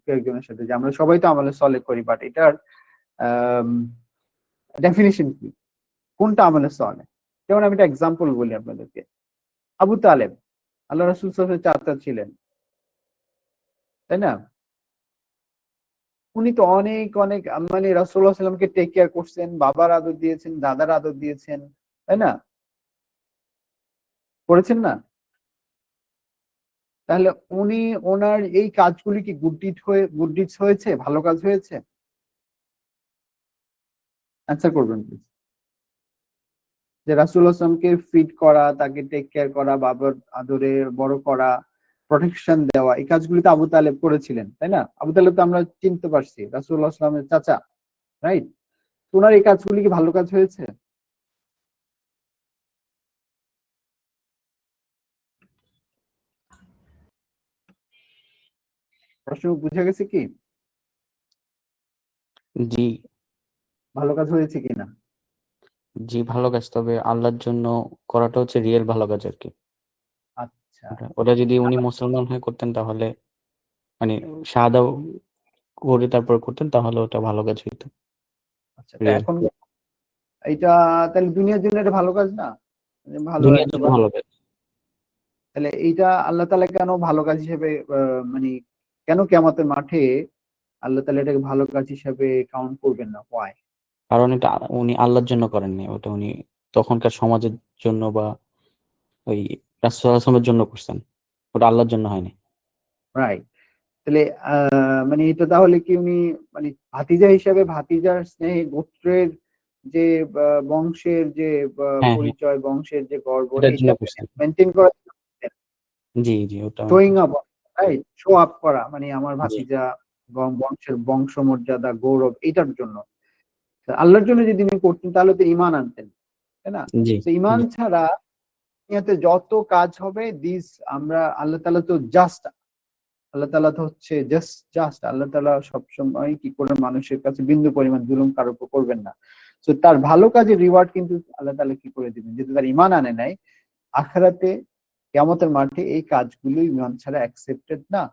কয়েকজনের সাথে, যে আমরা সবাই তো আমলে সালেহ করি, বাট এটার ডেফিনিশন কি, কোনটা আমলে সালেহ? যেমন আমি একটা এক্সাম্পল বলি আপনাদেরকে। আবু তালেব আল্লাহ রাসূল সাল্লাল্লাহু আলাইহি ওয়াসাল্লামের চাচা ছিলেন, তাই না? উনি তো অনেক অনেক মানে রাসূলুল্লাহ সাল্লাল্লাহু আলাইহি ওয়াসাল্লামকে টেক কেয়ার করছেন, বাবার আদর দিয়েছেন, দাদার আদর দিয়েছেন, তাই না? করেছেন না? তাহলে উনি ওনার এই কাজগুলি কি গুড ডিডস হয়েছে, ভালো কাজ হয়েছে? অ্যান্সার করবেন প্লিজ। যে রাসূলুল্লাহ সাল্লাল্লাহু আলাইহি ওয়াসাল্লামকে ফিড করা, তাকে টেক কেয়ার করা, বাবার আদরে বড় করা, প্রোটেকশন দেওয়া, এই কাজগুলি তো আবু তালেব করেছিলেন, তাই না? আবু তালেব তো আমরা চিনতে পারছি, রাসূলুল্লাহ সাল্লাল্লাহু আলাইহি ওয়াসাল্লামের চাচা, রাইট? ওনার এই কাজগুলি কি ভালো কাজ হয়েছে? প্রশ্ন বুঝে গেছে কি? জি, ভালো কাজ হয়েছে কিনা? জি, ভালো কাজ, তবে আল্লাহর জন্য করাটা হচ্ছে রিয়েল ভালো কাজ আর কি। আচ্ছা ওটা যদি উনি মুসলমান হয়ে করতেন, তাহলে মানে শাহাদা করে তারপর করতেন, তাহলে ওটা ভালো কাজ হইতো, আচ্ছা, তা রিয়েল। এখন এটা তাহলে দুনিয়ার জন্য এটা ভালো কাজ না? ভালো দুনিয়ার একটা জন্য ভালো কাজ। তাহলে এইটা আল্লাহ তাআলা কেন ভালো কাজ হিসেবে মানে কেন কিয়ামতের মাঠে আল্লাহ তাআলা এটাকে ভালো কাজ হিসেবে কাউন্ট করবেন না? ওয়াই? কারণ এটা উনি আল্লাহর জন্য করেননি, ওটা উনি তখনকার সমাজের জন্য বা ওই রাসূলুল্লাহ সাল্লাল্লাহু আলাইহি ওয়াসাল্লামের জন্য করছেন, ওটা আল্লাহর জন্য হয়নি। রাইট। তাহলে মানে এটা তাহলে কি উনি মানে ভাতিজা হিসেবে, ভাতিজার স্নেহে গোত্রের যে বংশের যে হ্যাঁ, হ্যাঁ, পরিচয়, বংশের যে গর্ব, এটার জন্য এটা করছেন। মেনটেন করা, জি, জি, ওটা আমি শোয়িং করছি। আপ, রাইট, শো আপ করা, মানে আমার জি, ভাতিজা বংশের বংশমর্যাদা, গৌরব, এটার জন্য। তা আল্লাহর জন্য যদি উনি করতেন তাহলে তো ঈমান আনতেন, তাই না? জি, তো ঈমান জি, ছাড়া দুনিয়াতে যত কাজ হবে আমরা আল্লাহ তাআলা তো জাস্ট, আল্লাহ তাআলা তো হচ্ছে জাস্ট আল্লাহ তাআলা সবসময় কি করে মানুষের কাছে বিন্দু পরিমাণ জুলুম কারোর উপর করবেন না। তো তার ভালো কাজের রিওয়ার্ড কিন্তু আল্লাহ তাআলা কি করে দিবেন, যেহেতু তার ঈমান আনে নাই। আখিরাতে কিয়ামতের মাঠে এই কাজগুলো ঈমান ছাড়া অ্যাকসেপ্টেড না,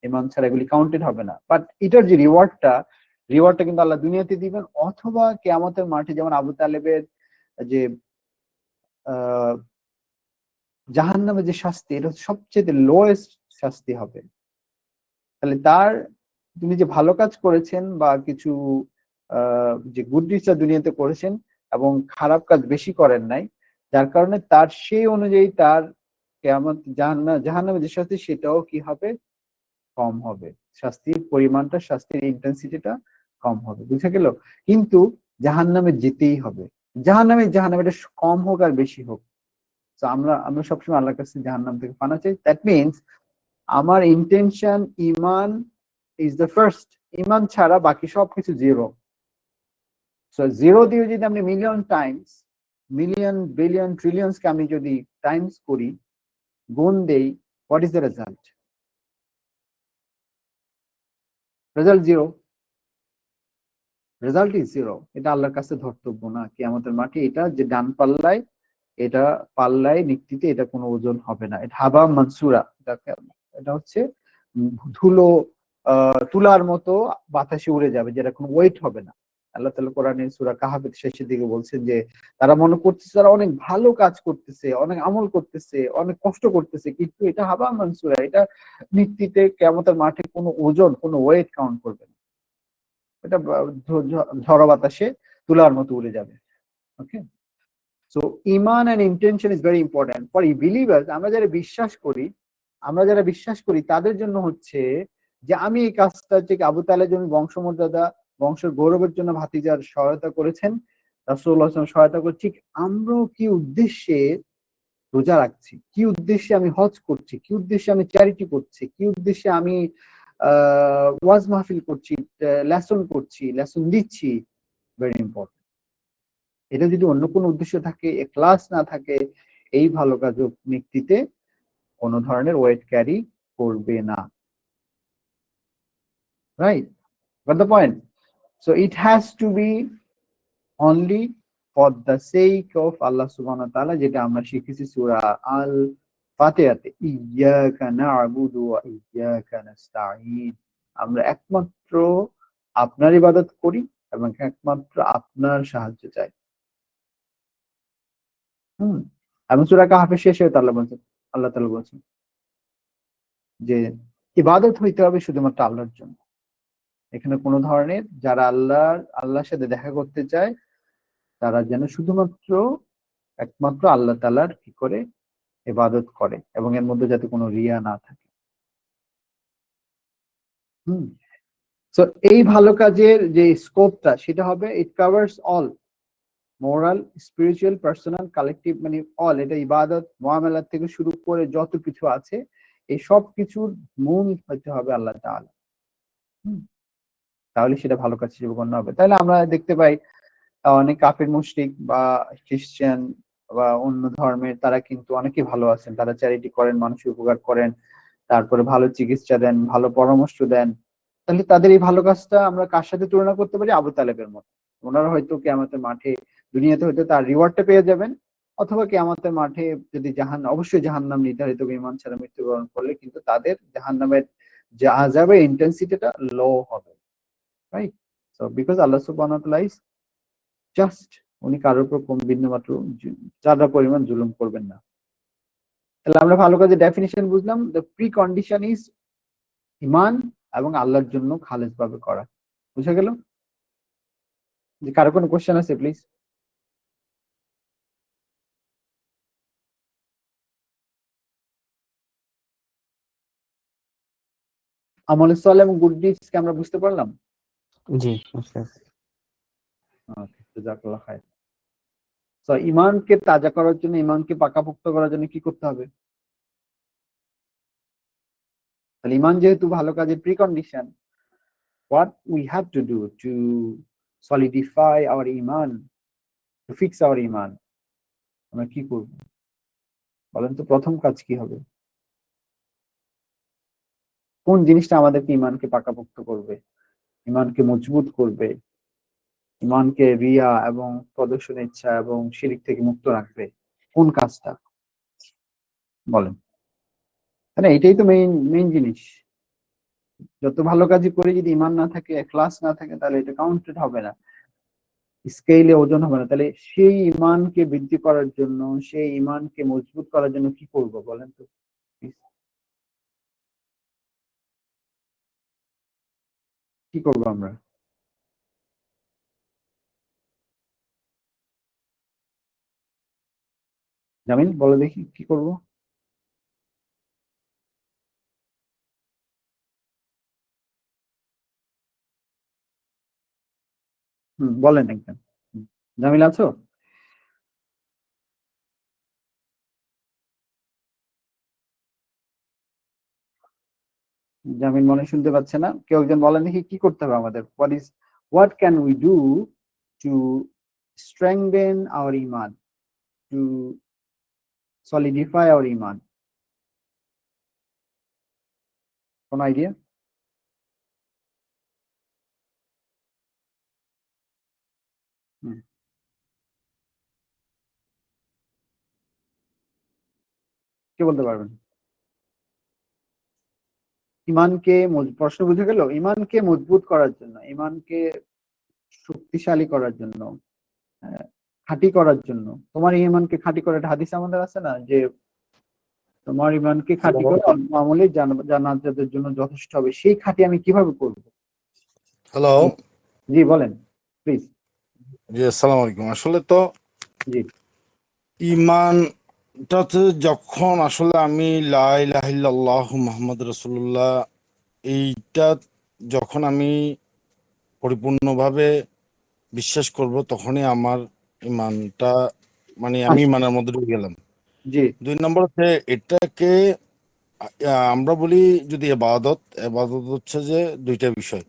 ঈমান ছাড়া এগুলি কাউন্টেড হবে না। বাট এটার যে রিওয়ার্ডটা, রিওয়ার্ডটা কিন্তু আল্লাহ দুনিয়াতে দিবেন, অথবা কিয়ামতের মাঠে যেমন আবু তালেবের যে জাহান্নামে যে শাস্তি, এটা সবচেয়ে লোয়েস্ট শাস্তি হবে। তাহলে তার, তিনি যে ভালো কাজ করেছেন বা কিছু যে গুড ডিডটা দুনিয়াতে করেছেন এবং খারাপ কাজ বেশি করেন নাই, যার কারণে তার সেই অনুযায়ী তার কিয়ামত জাহান্নামে যে শাস্তি সেটাও কি হবে, কম হবে। শাস্তির পরিমাণটা, শাস্তির ইন্টেন্সিটিটা কম হবে, বুঝা গেল? কিন্তু জাহান্নামে যেতেই হবে। জাহান্নামে এটা কম হোক আর বেশি হোক, তো আমরা আমরা সবসময় আল্লাহর কাছে জাহান্নাম থেকে পানা চাই। দ্যাট মিনস আমার ইন্টেনশন, ইমান ইজ দ্য ফার্স্ট। ইমান ছাড়া বাকি সবকিছু জিরো। সো জিরো দিয়ে যদি আমি মিলিয়ন টাইমস, মিলিয়ন বিলিয়ন ট্রিলিয়নসকে আমি যদি টাইমস করি, গুণ দেই, what is the result? Result zero. Result is zero. এটা আল্লাহর কাছে ধর্তব্য না। কিয়ামতের মাঠে এটা যে ডান পাল্লায়, এটা পাল্লায় নিক্তিতে এটা কোনো ওজন হবে না। এটা হাবা মানসুরা, এটা হচ্ছে ধুলো, তুলার মতো বাতাসে উড়ে যাবে, যেটা কোনো ওয়েট হবে না। আল্লাহ তাআলা কোরআনে সূরা কাহাফের শেষের দিকে বলছেন যে তারা মনে করতেছে তারা অনেক ভালো কাজ করতেছে, অনেক আমল করতেছে, অনেক কষ্ট করতেছে, কিন্তু এটা হাবা মানসুরা, এটা নিক্তিতে কিয়ামতের মাঠে কোনো ওজন, কোনো ওয়েট কাউন্ট করবে না। এটা ঝড় বাতাসে তুলার মতো উড়ে যাবে। ওকে, সো ইমান and intention is very important for believers. আমরা যারা বিশ্বাস করি তাদের জন্য হচ্ছে যে আমি এই কাজটা থেকে আবু তালের জন্য বংশমর্যাদা, বংশের গৌরবের জন্য ভাতিজার সহায়তা করেছেন, রাসূলুল্লাহ সাল্লাল্লাহু আলাইহি ওয়াসাল্লাম সহায়তা করছি, আমরাও কি উদ্দেশ্যে রোজা রাখছি, কি উদ্দেশ্যে আমি হজ করছি, কি উদ্দেশ্যে আমি চ্যারিটি করছি, কি উদ্দেশ্যে আমি ওয়াজ মাহফিল করছি, লেসন দিচ্ছি, ভেরি ইম্পর্টেন্ট। এটা যদি অন্য কোনো উদ্দেশ্য থাকে, ক্লাস না থাকে, এই ভালো কাজ নিক্তিতে কোনো ধরনের ওয়েট ক্যারি করবে না। Right? Got the point? So it has to be only for the sake of আল্লাহ সুবহানাহু ওয়া তাআলা, যেটা আমরা শিখেছি সূরা আল ফাতিহাতে, ইয়াকা না'বুদু ওয়া ইয়াকা নাস্তাঈন। আমরা একমাত্র আপনার ইবাদত করি এবং একমাত্র আপনার সাহায্য চাই। এবং সূরা কাহফের শেষে আল্লাহ তাআলা বলছেন যে ইবাদত হইতে হবে শুধুমাত্র আল্লাহর জন্য। এখানে কোনো ধরনের, যারা আল্লাহর সাথে দেখা করতে চায়, তারা যেন শুধুমাত্র একমাত্র আল্লাহ তাআলার কি করে ইবাদত করে, এবং এর মধ্যে যাতে কোনো রিয়া না থাকে। হুম সো এই ভালো কাজের যে স্কোপটা, সেটা হবে ইট covers all, moral, spiritual, personal, collective, মানে অল। এটা ইবাদত মুআমালাত থেকে শুরু করে যত কিছু আছে, এই সব কিছুর মূল হতে হবে আল্লাহ তাআলা। তাহলে সেটা ভালো কাজ হিসেবে গণ্য হবে। তাহলে আমরা দেখতে পাই অনেক কাফির মুশরিক বা খ্রিস্টান বা অন্য ধর্মের, তারা কিন্তু অনেকেই ভালো আছেন, তারা চ্যারিটি করেন, মানুষের উপকার করেন, তারপরে ভালো চিকিৎসা দেন, ভালো পরামর্শ দেন। তাহলে তাদের এই ভালো কাজটা আমরা কার সাথে তুলনা করতে পারি? আবু তালেবের মতো। ওনারা হয়তো কিয়ামতের মাঠে, দুনিয়াতে হয়তো তার রিওয়ার্ডটা পেয়ে যাবেন, অথবা কিয়ামতের মাঠে যদি অবশ্যই জাহান্নাম নির্ধারিত বিমান ছাড়া মৃত্যুবরণ করলে কিন্তু তাদের জাহান্নামের যে আযাবের ইন্টেন্সিটিটা লো হবে। রাইট? সো বিকজ আল্লাহ সুবহানাহু ওয়া তাআলা ইজ জাস্ট, উনি কারোর উপর কোন বিন্দুমাত্র চাঁদা পরিমাণ জুলুম করবেন না। তাহলে আমরা ভালো কাজের ডেফিনিশন বুঝলাম। দ্য প্রি কন্ডিশন ইজ ইমান এবং আল্লাহর জন্য খালেস ভাবে করা। বুঝা গেল? যে কারো কোনো কোশ্চেন আছে প্লিজ? আমলে সালেহ এবং গুড ডিডস কে আমরা বুঝতে পারলাম? জি, বুঝতে পারছি। ওকে, জাযাকাল্লাহ খাইর। সো ইমানকে তাজা করার জন্য, ইমানকে পাকাপোক্ত করার জন্য কি করতে হবে? তাহলে ইমান যেহেতু ভালো কাজের pre condition, what we have to do to solidify our iman, to fix our iman, আমরা কি করব বলেন তো? প্রথম কাজ কি হবে? কোন জিনিসটা আমাদেরকে ইমানকে পাকাপোক্ত করবে, ইমানকে মজবুত করবে, ইমানকে রিয়া এবং প্রদর্শনের ইচ্ছা এবং শিরক থেকে মুক্ত রাখবে? কোন কাজটা বলেন? মানে এটাই তো মেইন জিনিস। যত ভালো কাজই করি যদি ইমান না থাকে, ইখলাস না থাকে, তাহলে এটা কাউন্টেড হবে না, স্কেলে ওজন হবে না। তাহলে সেই ইমানকে বৃদ্ধি করার জন্য, সেই ইমানকে মজবুত করার জন্য কি করব বলেন তো please? কি করব আমরা? জামিল বলো দেখি কি করব? বলেন একদম। জামিল আছো? জামিল মনে হয় শুনতে পাচ্ছে না। কেউ একজন বলেন দেখি কি করতে হবে আমাদের? What can we do to strengthen our iman, to solidify our iman? কোন আইডিয়া? কে বলতে পারবেন? ইমানকে প্রশ্ন বুঝে গেল? ইমানকে মজবুত করার জন্য, ইমানকে শক্তিশালী করার জন্য, হ্যাঁ, খাঁটি করার জন্য। তোমার ইমানকে খাঁটি করে, একটা হাদিস আমাদের আছে না যে তোমার ইমানকে খাঁটি করে অল্প আমলে জান্নাতের জন্য যথেষ্ট হবে। সেই খাঁটি আমি কিভাবে করব? হ্যালো। জি বলেন প্লিজ। জি, আসসালামু আলাইকুম। আসলে তো জি ইমানটাতে যখন আসলে আমি লা ইলাহা ইল্লাল্লাহ মুহাম্মদ রাসূলুল্লাহ এইটা যখন আমি পরিপূর্ণভাবে বিশ্বাস করব, তখনই আমার ইমানটা মানে আমি আচ্ছা, ইমানের মধ্যে ঢুকে গেলাম। জি 2 নম্বর হচ্ছে এটাকে আমরা বলি যদি ইবাদত, ইবাদত হচ্ছে যে দুইটা বিষয়,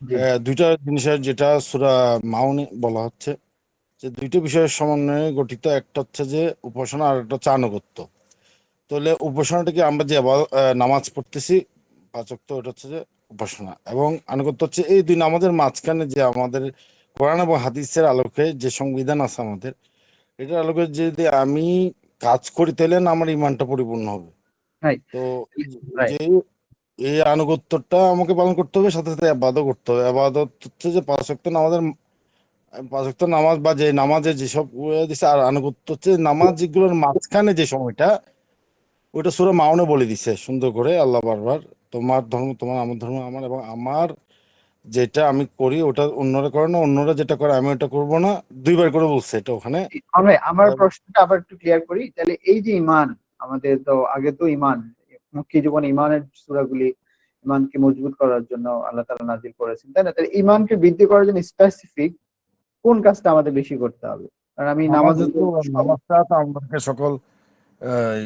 জি দুইটা জিনিসের যেটা সূরা মাউনে বলা হচ্ছে যে দুইটা বিষয়ের সমন্বয়ে গঠিত। একটা হচ্ছে যে উপাসনা আর একটা হচ্ছে আনুগত্য। তাহলে উপাসনাটাকে আমরা যে নামাজ পড়তেছি 5 ওয়াক্ত, ওটা হচ্ছে যে উপাসনা, এবং আনুগত্য হচ্ছে এই দুই নামাজের মাঝখানে যে আমাদের কোরআন এবং হাদিসের আলোকে যে সংবিধান আছে আমাদের, এটার আলোকে যদি আমি কাজ করি তাহলে না আমার ইমানটা পরিপূর্ণ হবে। রাইট তো রাইট। যে এই আনুগত্যটা আমাকে পালন করতে হবে, সাথে সাথে আবাদও করতে হবে। আবাদত হচ্ছে যে 5 ওয়াক্ত নামাজের 5 ওয়াক্ত নামাজ বা যে নামাজে যেসব দিছে, আর আনুগত্য হচ্ছে নামাজ যেগুলোর মাঝখানে যে সময়টা, ওইটা সূরা মাউনে বলে দিছে সুন্দর করে আল্লাহ বারবার, তোমার ধর্ম তোমার, আমার ধর্ম আমার, এবং আমার যেটা আমি করি ওটা অন্যরা করে না, অন্যরা যেটা করে আমি ওটা করব না। 2বার করে বলছে এটা ওখানে। আমরা আমার আহ, প্রশ্নটা আবার একটু ক্লিয়ার করি। তাহলে এই যে ইমান, আমাদের তো আগে তো ইমান, মুখ্য জীবন ইমানের সূরাগুলি ইমানকে মজবুত করার জন্য আল্লাহ তাআলা নাযিল করেছেন, তাই না? তাহলে ইমানকে বৃদ্ধি করার জন্য স্পেসিফিক কোন কাজটা আমাদের বেশি করতে হবে? কারণ আমি নামাজে নামাজে তো তো নামাজটা তো আমাদেরকে সকল এই,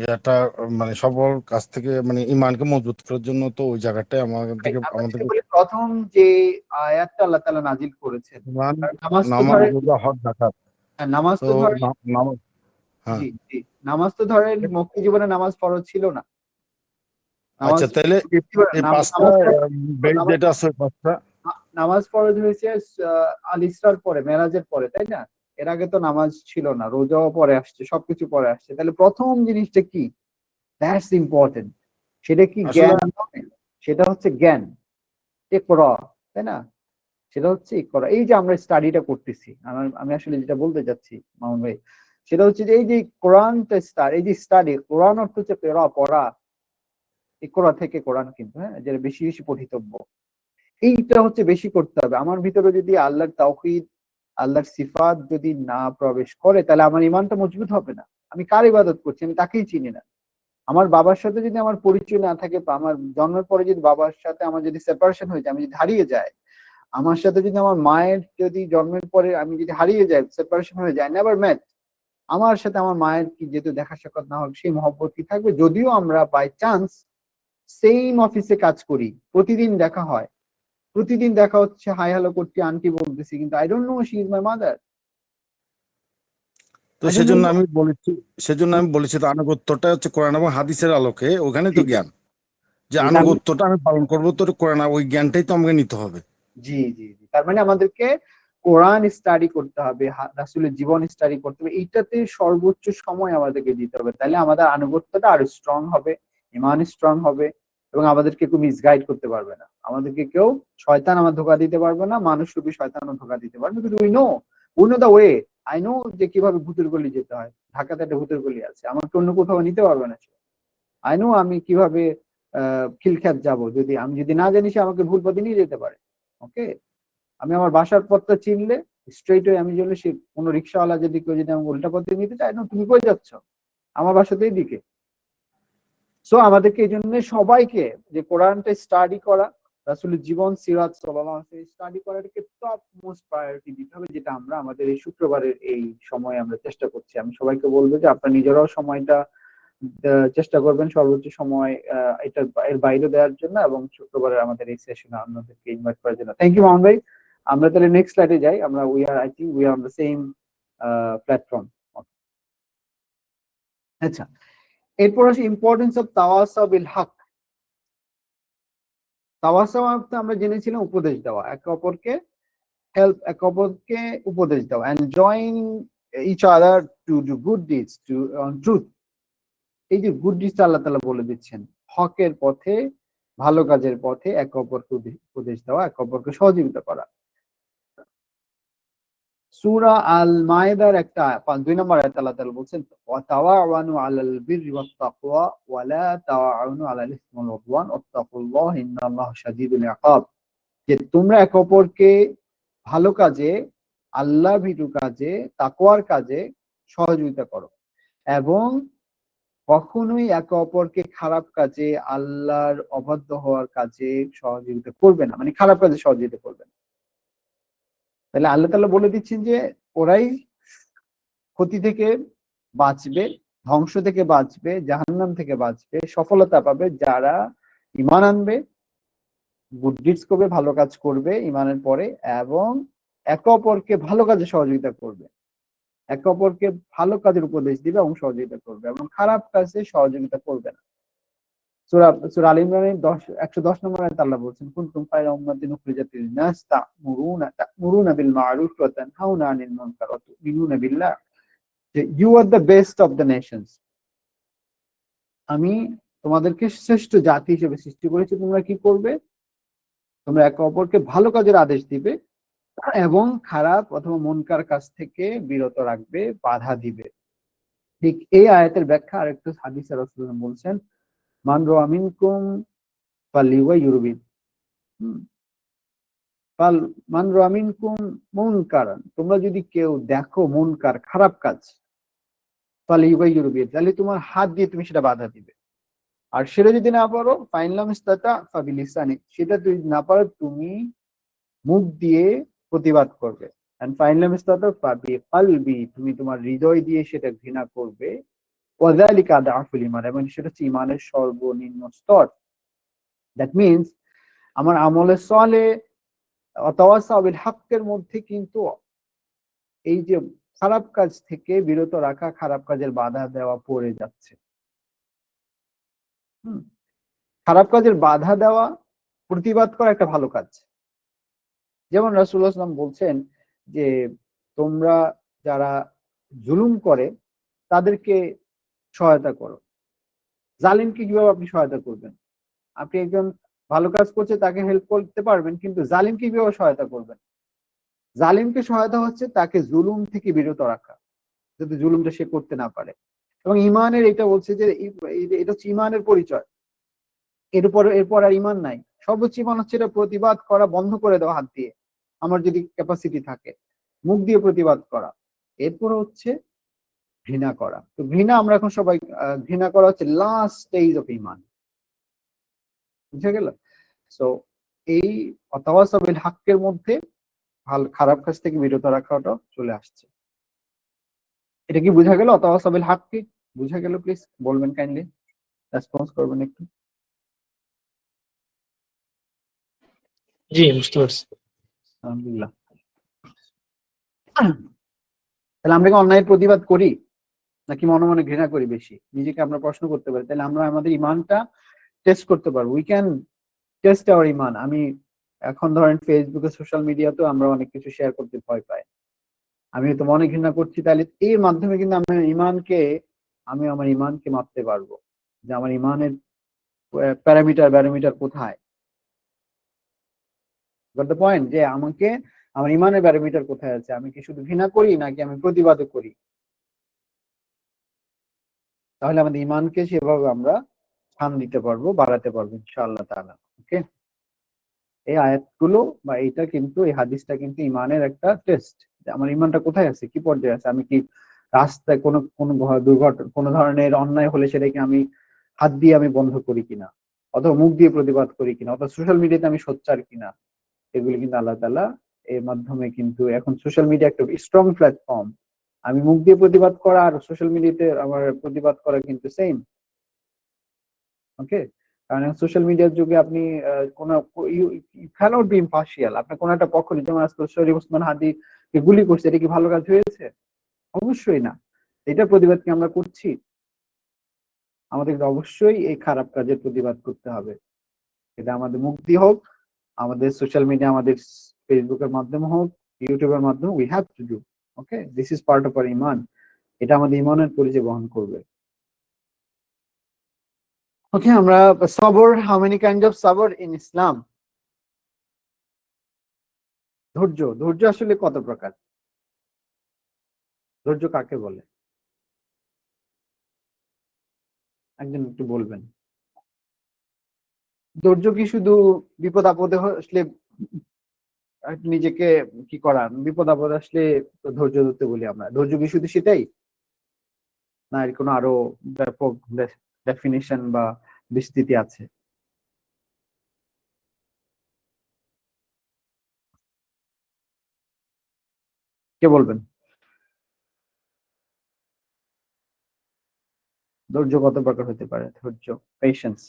ইয়াটা মানে সকল কাছ থেকে মানে ইমানকে মজবুত করার জন্য তো ওই জায়গাটায় আমাদেরকে আমরা যদি আমাদেরকে বলি প্রথম যে আয়াতটা আল্লাহ তাআলা নাযিল করেছেন, ইমান, কারণ নামাজ তো নামাজ, ধরেন, রোজা, হজ, যাকাত। নামাজ তো তো ধরেন, নামাজ, হ্যাঁ। জি জি, নামাজ তো ধরেন মুক্তি জীবনে নামাজ ফরজ ছিল না। নামাজ আচ্ছা, তাহলে এই পাঁচটা নামাজটা বেদ নামাজ যেটা আছে ওই পাঁচটা। নামাজ ফরজ হয়েছে আল ইসরার পরে, মেরাজের পরে, তাই না? এর আগে তো নামাজ ছিল না, রোজাও পরে আসছে, সবকিছু পরে আসছে। তাহলে প্রথম জিনিসটা কি? That's important. সেটা কি আসলে জ্ঞান নয়? সেটা হচ্ছে জ্ঞান, ইকরা, তাই না? সেটা হচ্ছে ইকরা। এই যে আমরা স্টাডিটা করতেছি, আমি আসলে যেটা বলতে চাচ্ছি মামুন ভাই, সেটা হচ্ছে যে এই যে কোরআনটা এই যে স্টাডি, কোরআন অর্থ হচ্ছে কেরা, পড়া। ইকরা থেকে কোরআন, কিন্তু হ্যাঁ, যেটা বেশি বেশি পঠিতব্য, এইটা হচ্ছে বেশি করতে হবে। আমার ভিতরে যদি আল্লাহর তাওহীদ, আল্লাহর সিফাত যদি না প্রবেশ করে, তাহলে আমার ইমানটা মজবুত হবে না। আমি কার ইবাদত করছি? আমি তাকেই চিনি না। আমার বাবার সাথে যদি আমার পরিচয় না থাকে, বা আমার জন্মের পরে যদি বাবার সাথে আমার যদি সেপারেশন হয়ে যায়, আমি যদি হারিয়ে যাই, আমার সাথে যদি আমার মায়ের যদি জন্মের পরে আমি যদি হারিয়ে যাই, সেপারেশন হয়ে যায়, নেভার ম্যাচ, আমার সাথে আমার মায়ের কি যেহেতু দেখা সাক্ষাৎ না হোক, সেই মহব্বত কি থাকবে? যদিও আমরা বাই চান্স সেম অফিসে কাজ করি, প্রতিদিন দেখা হয়, প্রতিদিন দেখা হচ্ছে, হাই হ্যালো করছি, আন্টি বলতেছি, কিন্তু I don't know she is my mother. তো আই ডোন্ট সেজন্য নো। আমি বলেছি, তো আনুগত্যটা হচ্ছে কোরআন এবং হাদিসের আলোকে, ওখানে তো জ্ঞান, যে জি তার মানে, আনুগত্যটা আমি পালন করবো, তো কোরআন ওই জ্ঞানটাই তো আমাকে নিতে হবে। জি জি জি, তার মানে আমাদেরকে কোরআন স্টাডি করতে হবে, রাসূলের জীবন স্টাডি করতে হবে, এইটাতে সর্বোচ্চ সময় আমাদেরকে দিতে হবে। তাহলে আমাদের আনুগত্যটা আরো স্ট্রং হবে, ইমান স্ট্রং হবে, এবং আমাদেরকে কেউ মিসগাইড করতে পারবে না, আমাদেরকে কেউ শয়তান আমার ধোকা দিতে পারবে না, মানুষ রূপী শয়তানও ধোকা দিতে পারবে, কিন্তু we know the way. I know যে কিভাবে ভূতের গলি যেতে হয়, ঢাকাতে একটা ভূতের গলি আছে, আমাকে অন্য কোথাও নিতে পারবে না। আই নো আমি কিভাবে খিলখ্যাত যাব, আমি যদি না জানি সে আমাকে ভুল পথে নিয়ে যেতে পারে। ওকে, আমি আমার বাসার পথটা চিনলে স্ট্রেট হয়ে আমি যদি সে কোনো রিক্সাওয়ালা যদি কেউ যদি আমাকে উল্টা পথে নিতে চায়, না তুমি কই যাচ্ছ, আমার বাসাতে এইদিকে। সো আমাদেরকে এই জন্য সবাইকে যে কোরআনটা স্টাডি করা, রাসূলের জীবন সিরাত সাল্লাল্লাহু আলাইহি ওয়াসাল্লাম স্টাডি করাটাকে টপ মোস্ট প্রায়োরিটি দিতে হবে, যেটা আমরা আমাদের এই শুক্রবারের এই সময়ে আমরা চেষ্টা করছি। আমি সবাইকে বলবো যে আপনারা নিজেরাও সময়টা চেষ্টা করবেন সর্বোচ্চ সময় এর বাইরে দেওয়ার জন্য, এবং শুক্রবারের আমাদের এই সেশনে অন্যদেরকে ইনভাইট করার জন্য। থ্যাংক ইউ মামুন ভাই। আমরা তাহলে নেক্সট স্লাইডে যাই। আমরা I think we are on the same platform. আচ্ছা, এরপর আসি ইম্পর্টেন্স অফ তাওয়াসা বিল হক। তাওয়াসা মানে আমরা জেনেছিলাম উপদেশ দেওয়া, একে অপরকে হেল্প, একে অপরকে উপদেশ দেওয়া, and join each other to do good deeds to on truth. এই যে গুড ডিডস আল্লাহ তাআলা বলে দিচ্ছেন, হকের পথে, ভালো কাজের পথে একে অপরকে উপদেশ দেওয়া, একে অপরকে সহযোগিতা করা। সূরা আল মায়েদার 2 নম্বর আয়াতে আল্লাহ তাআলা বলছেন, ওয়া তাওয়াউনু আলাল বিররি ওয়াত তাকওয়া ওয়া লা তাওয়াউনু আলাল ইসমি ওয়াল উদওয়ান ওয়াত্তাকুল্লাহ ইন্নাল্লাহা শাদীদুল ইকাব। যে তোমরা একে অপরকে ভালো কাজে, আল্লাহ ভীরু কাজে, তাকওয়ার কাজে সহযোগিতা করো, এবং কখনোই একে অপরকে খারাপ কাজে, আল্লাহর অবাধ্য হওয়ার কাজে সহযোগিতা করবে না, মানে খারাপ কাজে সহযোগিতা করবে না। তাহলে আল্লাহ তাআলা বলে দিচ্ছেন যে ওরাই ক্ষতি থেকে বাঁচবে, ধ্বংস থেকে বাঁচবে, জাহান্নাম থেকে বাঁচবে, সফলতা পাবে যারা ঈমান আনবে, গুড ডিডস করবে, ভালো কাজ করবে ঈমানের পরে, এবং একে অপরকে ভালো কাজে সহযোগিতা করবে, একে অপরকে ভালো কাজের উপদেশ দিবে এবং সহযোগিতা করবে, এবং খারাপ কাজে সহযোগিতা করবে না। সূরা আল ইমরানের 110 নম্বর আয়াতে আল্লাহ বলছেন, কুনতুম খায়রা উম্মাতিন উখরিজাত লিন-নাস তা'মুরুনা বিল মা'রুফ ওয়া তানহাউনা আনিল মুনকার ওয়া তু'মিনুনা বিল্লাহ। যে you are the best of the nations, আমি তোমাদেরকে শ্রেষ্ঠ জাতি হিসেবে সৃষ্টি করেছি। তোমরা কি করবে? তোমরা একে অপরকে ভালো কাজের আদেশ দিবে এবং খারাপ অথবা মুনকার কাজ থেকে বিরত রাখবে, বাধা দিবে। ঠিক এই আয়াতের ব্যাখ্যা আরেকটু হাদিসে রাসূলুল্লাহ বলছেন, মান রাআ মিনকুম ফালিয়ুগাইয়িরু মান রাআ মিনকুম মুনকারান, তোমরা যদি কেউ দেখো মুনকার, খারাপ কাজ, ফালিয়ুগাইয়িরু তাহলে তোমার হাত দিয়ে তুমি সেটা বাধা দিবে। আর সেটা যদি না পারো, ফাইন লাম ইসতাতা ফাবিলিসানি, সেটা যদি না পারো তুমি মুখ দিয়ে প্রতিবাদ করবে, এন্ড ফাইন লাম ইসতাতা ফাবিকলবি, তুমি তোমার হৃদয় দিয়ে সেটা ঘৃণা করবে। ওয়াযালিকা আদআফুল ঈমান, এবং সেটা হচ্ছে ঈমানের সর্বনিম্ন স্তর। দ্যাট মিন্স আমার আমলে সলে ওয়াতাওয়াসাউ বিল হকের মধ্যে কিন্তু এই যে খারাপ কাজ থেকে বিরত রাখা, খারাপ কাজের বাধা দেওয়া পড়ে যাচ্ছে। খারাপ কাজের বাধা দেওয়া, প্রতিবাদ করা একটা ভালো কাজ। যেমন রাসূলুল্লাহ সাল্লাল্লাহু আলাইহি ওয়াসাল্লাম বলছেন যে তোমরা যারা জুলুম করে তাদেরকে সহায়তা করো। জালিমকে কিভাবে আপনি সহায়তা করবেন? আপনি একজন ভালো কাজ করছে তাকে হেল্প করতে পারবেন, কিন্তু জালিমকে কিভাবে সহায়তা করবেন? জালিমকে সহায়তা হচ্ছে তাকে জুলুম থেকে বিরত রাখা, যাতে জুলুমটা সে করতে না পারে। এবং ঈমানের এটা বলছে যে এটা হচ্ছে ঈমানের পরিচয়। এরপর আর ঈমান নাই। সর্বোচ্চ ঈমান হচ্ছে এটা প্রতিবাদ করা, বন্ধ করে দেওয়া হাত দিয়ে, আমার যদি ক্যাপাসিটি থাকে, মুখ দিয়ে প্রতিবাদ করা। এরপর হচ্ছে ঘৃণা করা। তো ঘৃণা আমরা এখন সবাই ঘৃণা করা হচ্ছে লাস্ট স্টেজ অফ ঈমান। বুঝা গেল? সো এই ওয়াতাওয়াসাউ বিল হকের মধ্যে খারাপ কাজ থেকে বিরত রাখাটাও চলে আসছে। এটা কি বুঝা গেল? ওয়াতাওয়াসাউ বিল হক কি বুঝা গেল? প্লিজ বলবেন, কাইন্ডলি রেসপন্স করবেন একটু। জি, বুঝতে পারছি। আলহামদুলিল্লাহ। তাহলে আমরা কি অন্যায়ের প্রতিবাদ করি নাকি মনে মনে ঘৃণা করি বেশি? নিজেকে আমরা প্রশ্ন করতে পারি। তাহলে আমরা আমাদের ঈমানটা টেস্ট করতে পারবো। উই ক্যান টেস্ট আওয়ার ঈমান। আমি এখন ধরেন ফেসবুকে, সোশ্যাল মিডিয়াতেও আমরা অনেক কিছু শেয়ার করতে ভয় পাই। আমি হয়তো মনে ঘৃণা করছি, তাহলে এর মাধ্যমে কিন্তু আমি আমার ঈমানকে মাপতে পারবো, যে আমার ঈমানের ব্যারোমিটার কোথায়? গট দ্য পয়েন্ট, যে আমাকে আমার ইমানের ব্যারোমিটার কোথায় আছে? আমি কি শুধু ঘৃণা করি নাকি আমি প্রতিবাদও করি? তাহলে আমাদের ইমানকে সেভাবে আমরা স্থান দিতে পারবো, বাড়াতে পারবো ইনশাআল্লাহ তাআলা। ওকে, এই আয়াতগুলো বা এইটা কিন্তু, এই হাদিসটা কিন্তু ইমানের একটা টেস্ট, যে আমার ইমানটা কোথায় আছে, কি পর্যায়ে আছে। আমি কি রাস্তায় কোনো কোনো দুর্ঘটনা, কোনো ধরনের অন্যায় হলে সেটাকে আমি হাত দিয়ে আমি বন্ধ করি কিনা, অথবা মুখ দিয়ে প্রতিবাদ করি কিনা, অথবা সোশ্যাল মিডিয়াতে আমি সোচ্চার কিনা। এগুলি কিন্তু আল্লাহ তাআলা এর মাধ্যমে কিন্তু, এখন সোশ্যাল মিডিয়া একটা স্ট্রং প্ল্যাটফর্ম। আমি মুখ দিয়ে প্রতিবাদ করা আর সোশ্যাল মিডিয়াতে আমার প্রতিবাদ করা কিন্তু সেম। ওকে, কারণ সোশ্যাল মিডিয়ার যুগে আপনি কোন ইউ ক্যানট বি ইম্পার্শিয়াল। আপনি কোন একটা পক্ষ, যেমন আজকে শরীফ ওসমান হাদি কে গুলি করছে, এটা কি ভালো কাজ হয়েছে? অবশ্যই না। এটার প্রতিবাদ কি আমরা করছি? আমাদের অবশ্যই এই খারাপ কাজের প্রতিবাদ করতে হবে। এটা আমাদের মুখ দিয়ে হোক, আমাদের সোশ্যাল মিডিয়া, আমাদের ফেসবুকের মাধ্যমে হোক, ইউটিউবের মাধ্যমে, we have to do. Okay, this is part of our ইমান। এটা আমাদের ইমানের পরিচয় বহন করবে। ওকে, আমরা সবর, হাউ মেনি কাইন্ড অফ সবর ইন ইসলাম? ধৈর্য, ধৈর্য আসলে কত প্রকার? ধৈর্য কাকে বলে? একজন একটু বলবেন। ধৈর্য কি শুধু বিপদ আপদে আসলে নিজেকে কি করা, বিপদ আপদ আসলে তো ধৈর্য ধরতে বলি আমরা, ধৈর্য কি শুধু সেটাই, না এর কোনো আরো ব্যাপক ডেফিনিশন বা বিস্তৃতি আছে? কে বলবেন? ধৈর্য কত প্রকার হতে পারে? ধৈর্য, পেশেন্স।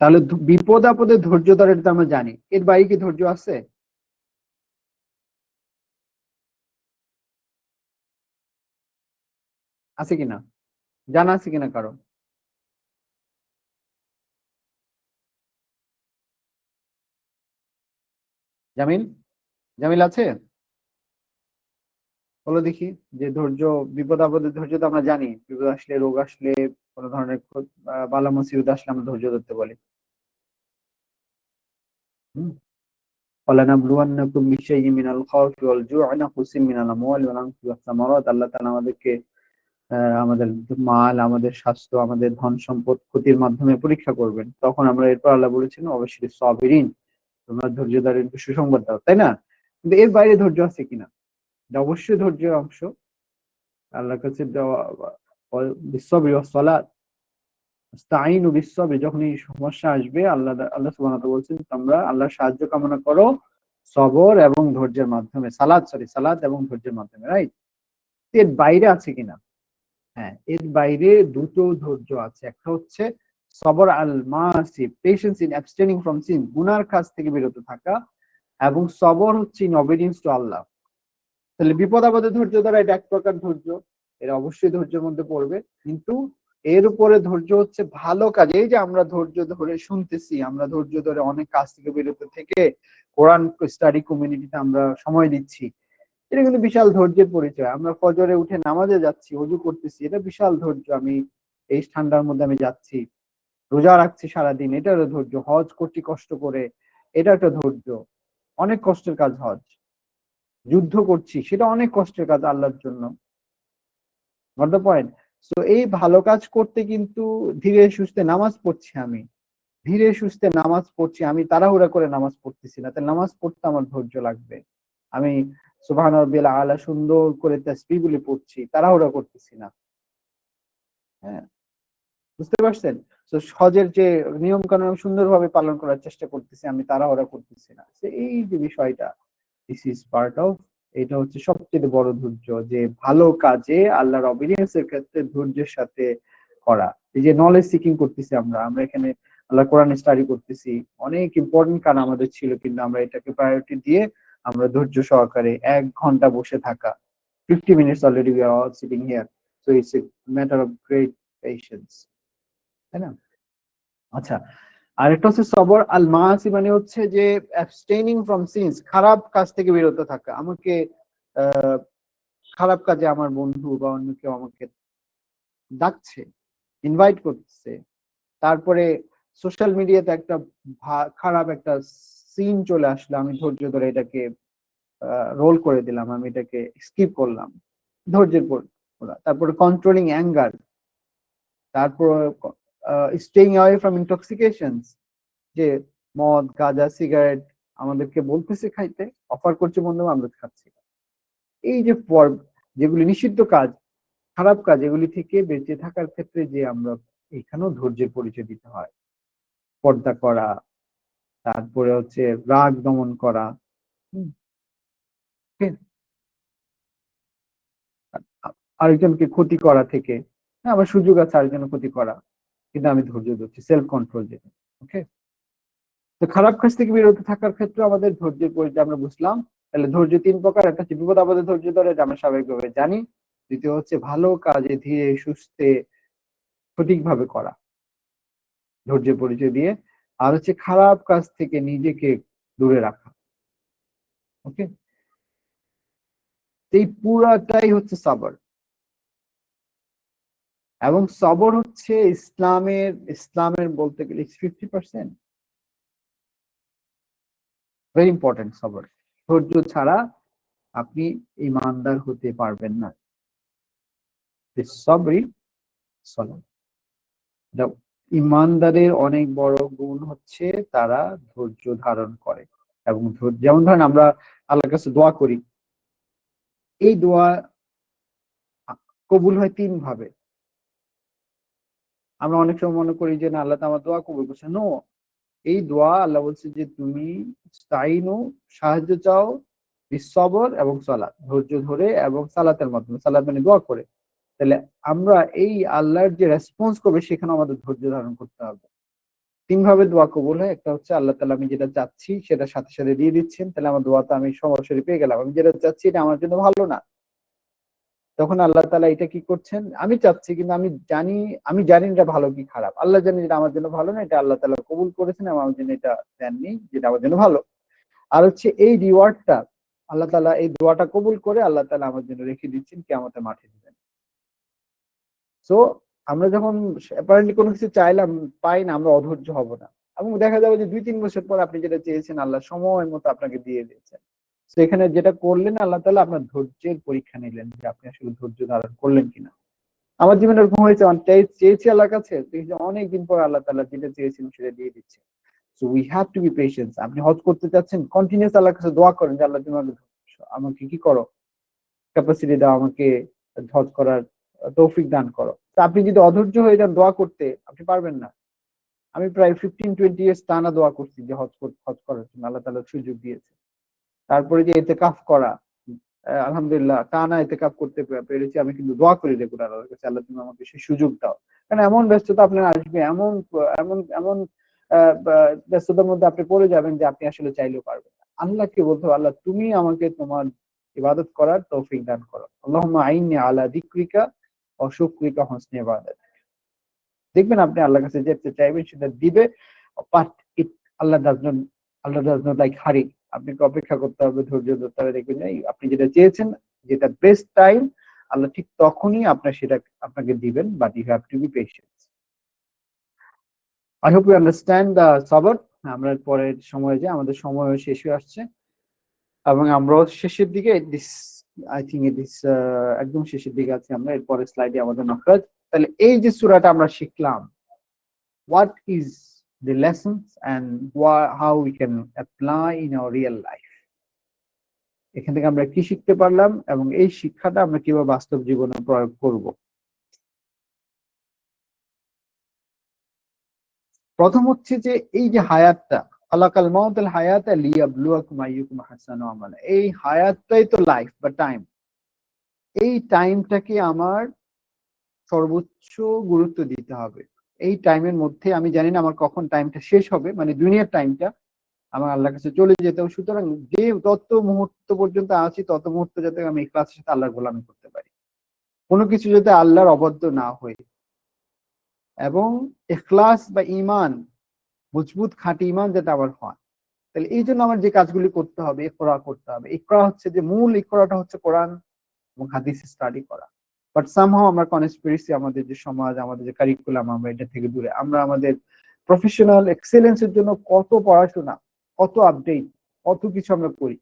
তাহলে বিপদ আপদে ধৈর্য ধরে, এটা তো আমরা জানি। এর বাইরে কি ধৈর্য আছে? আছে কিনা, জানা আছে কিনা কারো? জামিল, জামিল আছে? বলো দেখি, যে ধৈর্য, বিপদ আপদে ধৈর্য তো আমরা জানি, বিপদ আসলে, রোগ আসলে, কোনো ধরনের বালা মুসিবত আসলে আমরা ধৈর্য ধরতে বলি। হুম, فلنبلونكم بشيء من الخوف والجوع ونقص من الأموال والأنفس والثمرات। আল্লাহ তাআলা আমাদেরকে আমাদের মাল, আমাদের স্বাস্থ্য, আমাদের ধন সম্পদ ক্ষতির মাধ্যমে পরীক্ষা করবেন। তখন আমরা, এরপর আল্লাহ বলেছেন অবশ্যই সাবিরিন, তোমরা ধৈর্যধারীদেরকে সুসংবাদ দাও, তাই না? কিন্তু এর বাইরে ধৈর্য আছে কিনা? এটা অবশ্যই ধৈর্যের অংশ। আল্লাহর কাছে দেওয়া বিশ্ববি ওয়াসসালাত ইস্তাঈনু বিশ্ববি, যখন এই সমস্যা আসবে, আল্লাহ সুবহানাহু ওয়া তাআলা বলছেন তোমরা আল্লাহর সাহায্য কামনা করো সবর এবং ধৈর্যের মাধ্যমে, সালাত এবং ধৈর্যের মাধ্যমে, রাইট? এর বাইরে আছে কিনা? হ্যাঁ, এর বাইরে দুটো ধৈর্য আছে। একটা হচ্ছে সবর আল মাসি, পেশেন্স ইন অ্যাবস্টেনিং ফ্রম সিন, গুনার কাজ থেকে বিরত থাকা, এবং সবর হচ্ছে ইন অবিডিয়েন্স টু আল্লাহ। তাহলে বিপদ আপদে ধৈর্য ধরা, এটা এক প্রকার ধৈর্য, এটা অবশ্যই ধৈর্যের মধ্যে পড়বে। কিন্তু এর উপরে ধৈর্য হচ্ছে ভালো কাজ। এই যে আমরা ধৈর্য ধরে শুনতেছি, আমরা ধৈর্য ধরে অনেক কাজ থেকে বিরত থেকে কোরআন স্টাডি কমিউনিটিতে আমরা সময় দিচ্ছি, এটা কিন্তু বিশাল ধৈর্যের পরিচয়। আমরা ফজরে উঠে নামাজে যাচ্ছি, ওযু করতেছি, এটা বিশাল ধৈর্য। আমি এই ঠান্ডার মধ্যে আমি যাচ্ছি, রোজা রাখছি সারাদিন, এটা একটা ধৈর্য। হজ করছি কষ্ট করে, এটা একটা ধৈর্য। অনেক কষ্টের কাজ হজ। যুদ্ধ করছি, সেটা অনেক কষ্টের কাজ আল্লাহর জন্য। Goat the point? সো এই ভালো কাজ করতে কিন্তু ধীরে সুস্থে নামাজ পড়ছি, আমি ধীরে সুস্থে নামাজ পড়ছি, আমি তাড়াহুড়া করে নামাজ পড়তেছি না। তাহলে নামাজ পড়তে আমার ধৈর্য লাগবে। আমি সুবহান রাব্বিল আলা সুন্দর করে তাসবিহ গুলি পড়ছি, তাড়াহুড়া করতেছি না। হ্যাঁ, বুঝতে পারছেন? তো হজের যে নিয়ম কানুন সুন্দরভাবে পালন করার চেষ্টা করতেছি, আমি তাড়াহুড়া করতেছি না। এই যে বিষয়টা, দিস ইজ পার্ট অফ, এটা হচ্ছে সবচেয়ে বড় ধৈর্য, যে ভালো কাজে আল্লাহর অবিডিয়েন্স এর ক্ষেত্রে ধৈর্যের সাথে করা। এই যে নলেজ সিকিং করতেছি, আমরা এখানে আল্লাহ কোরআন স্টাডি করতেছি, অনেক ইম্পর্টেন্ট কাজ আমাদের ছিল, কিন্তু আমরা এটাকে প্রায়োরিটি দিয়ে আমরা ধৈর্য সহকারে 1 ঘন্টা বসে থাকা, 50 minutes already we are all sitting here. So it's a matter of great patience, তাই না? আচ্ছা, আরেকটা হচ্ছে সবর আল মাসি, মানে হচ্ছে যে অ্যাবস্টেইনিং ফ্রম সিনস, খারাপ কাজ থেকে বিরত থাকা। আমাকে খারাপ কাজে আমার বন্ধু বা অন্য কেউ আমাকে ডাকছে, ইনভাইট করছে, তারপরে সোশ্যাল মিডিয়াতে একটা খারাপ একটা সিন চলে আসলো, আমি ধৈর্য ধরে এটাকে রোল করে দিলাম, আমি এটাকে স্কিপ করলাম, ধৈর্যের পর তারপরে কন্ট্রোলিং অ্যাঙ্গার, তারপর স্টেইং অ্যাওয়ে ফ্রম ইনটক্সিকেশনস, যে মদ গাঁজা সিগারেট আমাদেরকে বলতেছে খাইতে, অফার করছে বন্ধু, আমরা খাচ্ছি। এই যে যেগুলি নিষিদ্ধ কাজ, খারাপ কাজ, এগুলি থেকে বেঁচে থাকার ক্ষেত্রে যে আমরা এখানেও ধৈর্যের পরিচয় দিতে হয়। পর্দা করা, তারপরে হচ্ছে রাগ দমন করা, আরেকজনকে ক্ষতি করা থেকে, হ্যাঁ আমার সুযোগ আছে আরেকজনের ক্ষতি করা, কিন্তু আমি ধৈর্য ধরছি, সেলফ কন্ট্রোল যেটা। ওকে, তো খারাপ কাজ থেকে বিরত থাকার ক্ষেত্রে আমাদের ধৈর্যের পরিচয় আমরা বুঝলাম। তাহলে ধৈর্য 3 প্রকার, একটা হচ্ছে বিপদ আপদে ধৈর্য ধরে, এটা আমরা স্বাভাবিকভাবে জানি। দ্বিতীয় হচ্ছে ভালো কাজে ধীরে সুস্থে সঠিকভাবে করা, ধৈর্যের পরিচয় দিয়ে। আর হচ্ছে খারাপ কাজ থেকে নিজেকে দূরে রাখা। ওকে, এই পুরাটাই হচ্ছে সবর। এবং সবর হচ্ছে ইসলামের বলতে গেলে 50%। ভেরি ইম্পর্টেন্ট সবর। ধৈর্য ছাড়া আপনি ইমানদার হতে পারবেন না। সবরই সলাত। ইমানদারের অনেক বড় গুণ হচ্ছে তারা ধৈর্য ধারণ করে। এবং যেমন ধরেন আমরা আল্লাহর কাছে দোয়া করি, এই দোয়া কবুল হয় 3 ভাবে। আমরা অনেক সময় মনে করি যে না, আল্লাহ তো আমার দোয়া কবুল করছে। নো, এই দোয়া আল্লাহ বলছে যে তুমি স্তাইনু, সাহায্য চাও, বিসবর এবং সালাত, ধৈর্য ধরে এবং সালাতের মাধ্যমে, সালাত মানে দোয়া করে। তাহলে আমরা এই আল্লাহর যে রেসপন্স করবে সেখানে আমাদের ধৈর্য ধারণ করতে হবে। 3 ভাবে দোয়া কবুল হয়। একটা হচ্ছে আল্লাহ তাআলা আমি যেটা চাচ্ছি সেটা সাথে সাথে দিয়ে দিচ্ছেন, তাহলে আমার দোয়াটা আমি সরাসরি পেয়ে গেলাম। আমি যেটা চাচ্ছি এটা আমার জন্য ভালো না, তখন আল্লাহ তাআলা এটা কি করছেন, আমি চাচ্ছি কিন্তু আমি জানি এটা ভালো কি খারাপ, আল্লাহ জানি যেটা আমার জন্য ভালো না, এটা আল্লাহ তাআলা কবুল করেছেন এবং আমার জন্য এটা দেননি যেটা আমার জন্য ভালো। আর হচ্ছে এই রিওয়ার্ডটা আল্লাহ তাআলা, এই দোয়াটা কবুল করে আল্লাহ তাআলা আমার জন্য রেখে দিচ্ছেন কিয়ামতের মাঠে দিবেন। সো আমরা যখন অ্যাপারেন্টলি কোনো কিছু চাইলাম, পাই না, আমরা অধৈর্য হব না। এবং দেখা যাবে যে 2-3 বছর পর আপনি যেটা চেয়েছেন আল্লাহ সময় মতো আপনাকে দিয়ে দিয়েছেন। তো এখানে যেটা করলেন, আল্লাহ তাআলা আপনার ধৈর্যের পরীক্ষা নিলেন যে আপনি আসলে ধৈর্য ধারণ করলেন কিনা। আমার জীবনে এরকম হয়েছে, চেয়েছি আল্লাহর কাছে, দেখি অনেকদিন পর আল্লাহ তাআলা যেটা চেয়েছিলেন সেটা দিয়ে দিচ্ছে। So we have to be patient. আপনি হজ করতে চাচ্ছেন, কন্টিনিউয়াস আল্লাহর কাছে দোয়া করেন যে আল্লাহ তুমি আমাকে কি করো, ক্যাপাসিটি দাও, আমাকে হজ করার তৌফিক দান করো। তা আপনি যদি অধৈর্য হয়ে যান দোয়া করতে, আপনি পারবেন না। আমি প্রায় 15-20 ইয়ার্স টানা দোয়া করছি যে হজ করার জন্য, আল্লাহ তাআলা সুযোগ দিয়েছে। তারপরে যে ইতিকাফ করা, আলহামদুলিল্লাহ টানা ইতিকাফ করতে পেরেছি। আমি কিন্তু দোয়া করি রেগুলার আল্লাহর কাছে, আল্লাহ তুমি আমাকে সেই সুযোগ দাও। কারণ এমন ব্যস্ততা আপনার আসবে, এমন এমন এমন ব্যস্ততার মধ্যে আপনি পড়ে যাবেন যে আপনি আসলে চাইলেও পারবেন না। আল্লাহকে বলতে হবে, আল্লাহ তুমি আমাকে তোমার ইবাদত করার তৌফিক দান করো। আল্লাহুম্মা আইন্নি আলা যিকরিকা ওয়া শুকরিকা ওয়া হুসনি ইবাদাতিক। দেখবেন আপনি আল্লাহর কাছে যেতে চাইবেন সেটা দিবে। But Allah does not like হারি। আপনাকে অপেক্ষা করতে হবে, ধৈর্য ধরতে হবে। দেখবেন আপনি যেটা চেয়েছেন, যেটা বেস্ট টাইম, আল্লাহ ঠিক তখনই সেটা আপনাকে দিবেন। But you have to be patient. I hope you understand the সবর। আমরা পরের সময়ে যে আমাদের সময় শেষ হয়ে আসছে এবং আমরাও শেষের দিকে, আই থিঙ্ক একদম শেষের দিকে আছি আমরা। এরপরের স্লাইডে আমাদের মাখরাজ। তাহলে এই যে সূরাটা আমরা শিখলাম, what is the lessons and how we can apply in our real life, এখান থেকে আমরা কি শিখতে পারলাম এবং এই শিক্ষাটা আমরা কিভাবে বাস্তব জীবনে প্রয়োগ করব। প্রথম হচ্ছে যে এই যে হায়াতটা, খালাকাল মাউতাল হায়াতা লিয়াবলুয়াকুম আইয়ুকুম আহসানু আমালা, এই হায়াতটাই তো লাইফ বা টাইম। এই টাইমটাকে আমার সর্বোচ্চ গুরুত্ব দিতে হবে। এই টাইমের মধ্যে আমি জানি না আমার কখন টাইমটা শেষ হবে, মানে দুনিয়ার টাইমটা আমার আল্লাহর কাছে চলে যেতে হবে। সুতরাং যে তত মুহূর্ত পর্যন্ত আছি তত মুহূর্ত যাতে আমি ইখলাসের সাথে আল্লাহর গোলামি করতে পারি, কোনো কিছু যাতে আল্লাহর অবাধ্য না হই, এবং ইখলাস বা ঈমান, মজবুত খাঁটি ঈমান যাতে আমার হয়। তাহলে এই জন্য আমার যে কাজগুলি করতে হবে, ইকরা করতে হবে। ইকরা হচ্ছে যে মূল ইকরাটা হচ্ছে কোরআন, এবং হাদিস স্টাডি করা। বাট সামহাও আমরা কনস্পিরেসি, আমাদের যে সমাজ, আমাদের যে কারিকুলাম, আমরা এটা থেকে দূরে। আমরা আমাদের প্রফেশনাল এক্সেলেন্সের জন্য কত পড়াশোনা, কত আপডেট, কত কিছু আমরা করি,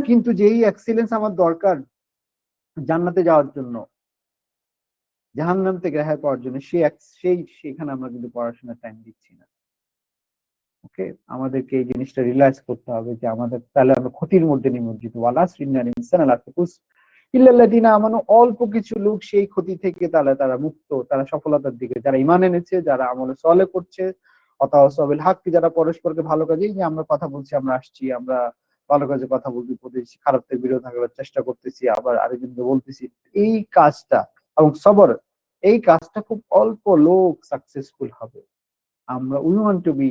কিন্তু যেই এক্সেলেন্স আমার দরকার জান্নাতে যাওয়ার জন্য, জাহান্নাম থেকে রেহাই পাওয়ার জন্য, সেখানে আমরা কিন্তু পড়াশোনার টাইম দিচ্ছি না। ওকে, আমাদেরকে এই জিনিসটা রিয়েলাইজ করতে হবে যে আমাদের তাহলে আমরা ক্ষতির মধ্যে নিমজ্জিত। ইল্লাল্লাযিনা আমানু, অল্প কিছু লোক সেই ক্ষতি থেকে তারা মুক্ত, তারা সফলতার দিকে, যারা ঈমান এনেছে, যারা আমলে সালেহ করছে, ওয়াতাওয়াসাউ বিল হক, যারা পরস্পরকে ভালো কাজে, এই যে আমরা কথা বলছি, আমরা আসছি, আমরা ভালো কাজে কথা বলতে বলতেছি, খারাপ থেকে বিরত থাকার চেষ্টা করতেছি, আবার আরেকজনকে বলতেছি, এই কাজটা এবং সবর, এই কাজটা খুব অল্প লোক সাকসেসফুল হবে। আমরা উই ওয়ান্ট টু বি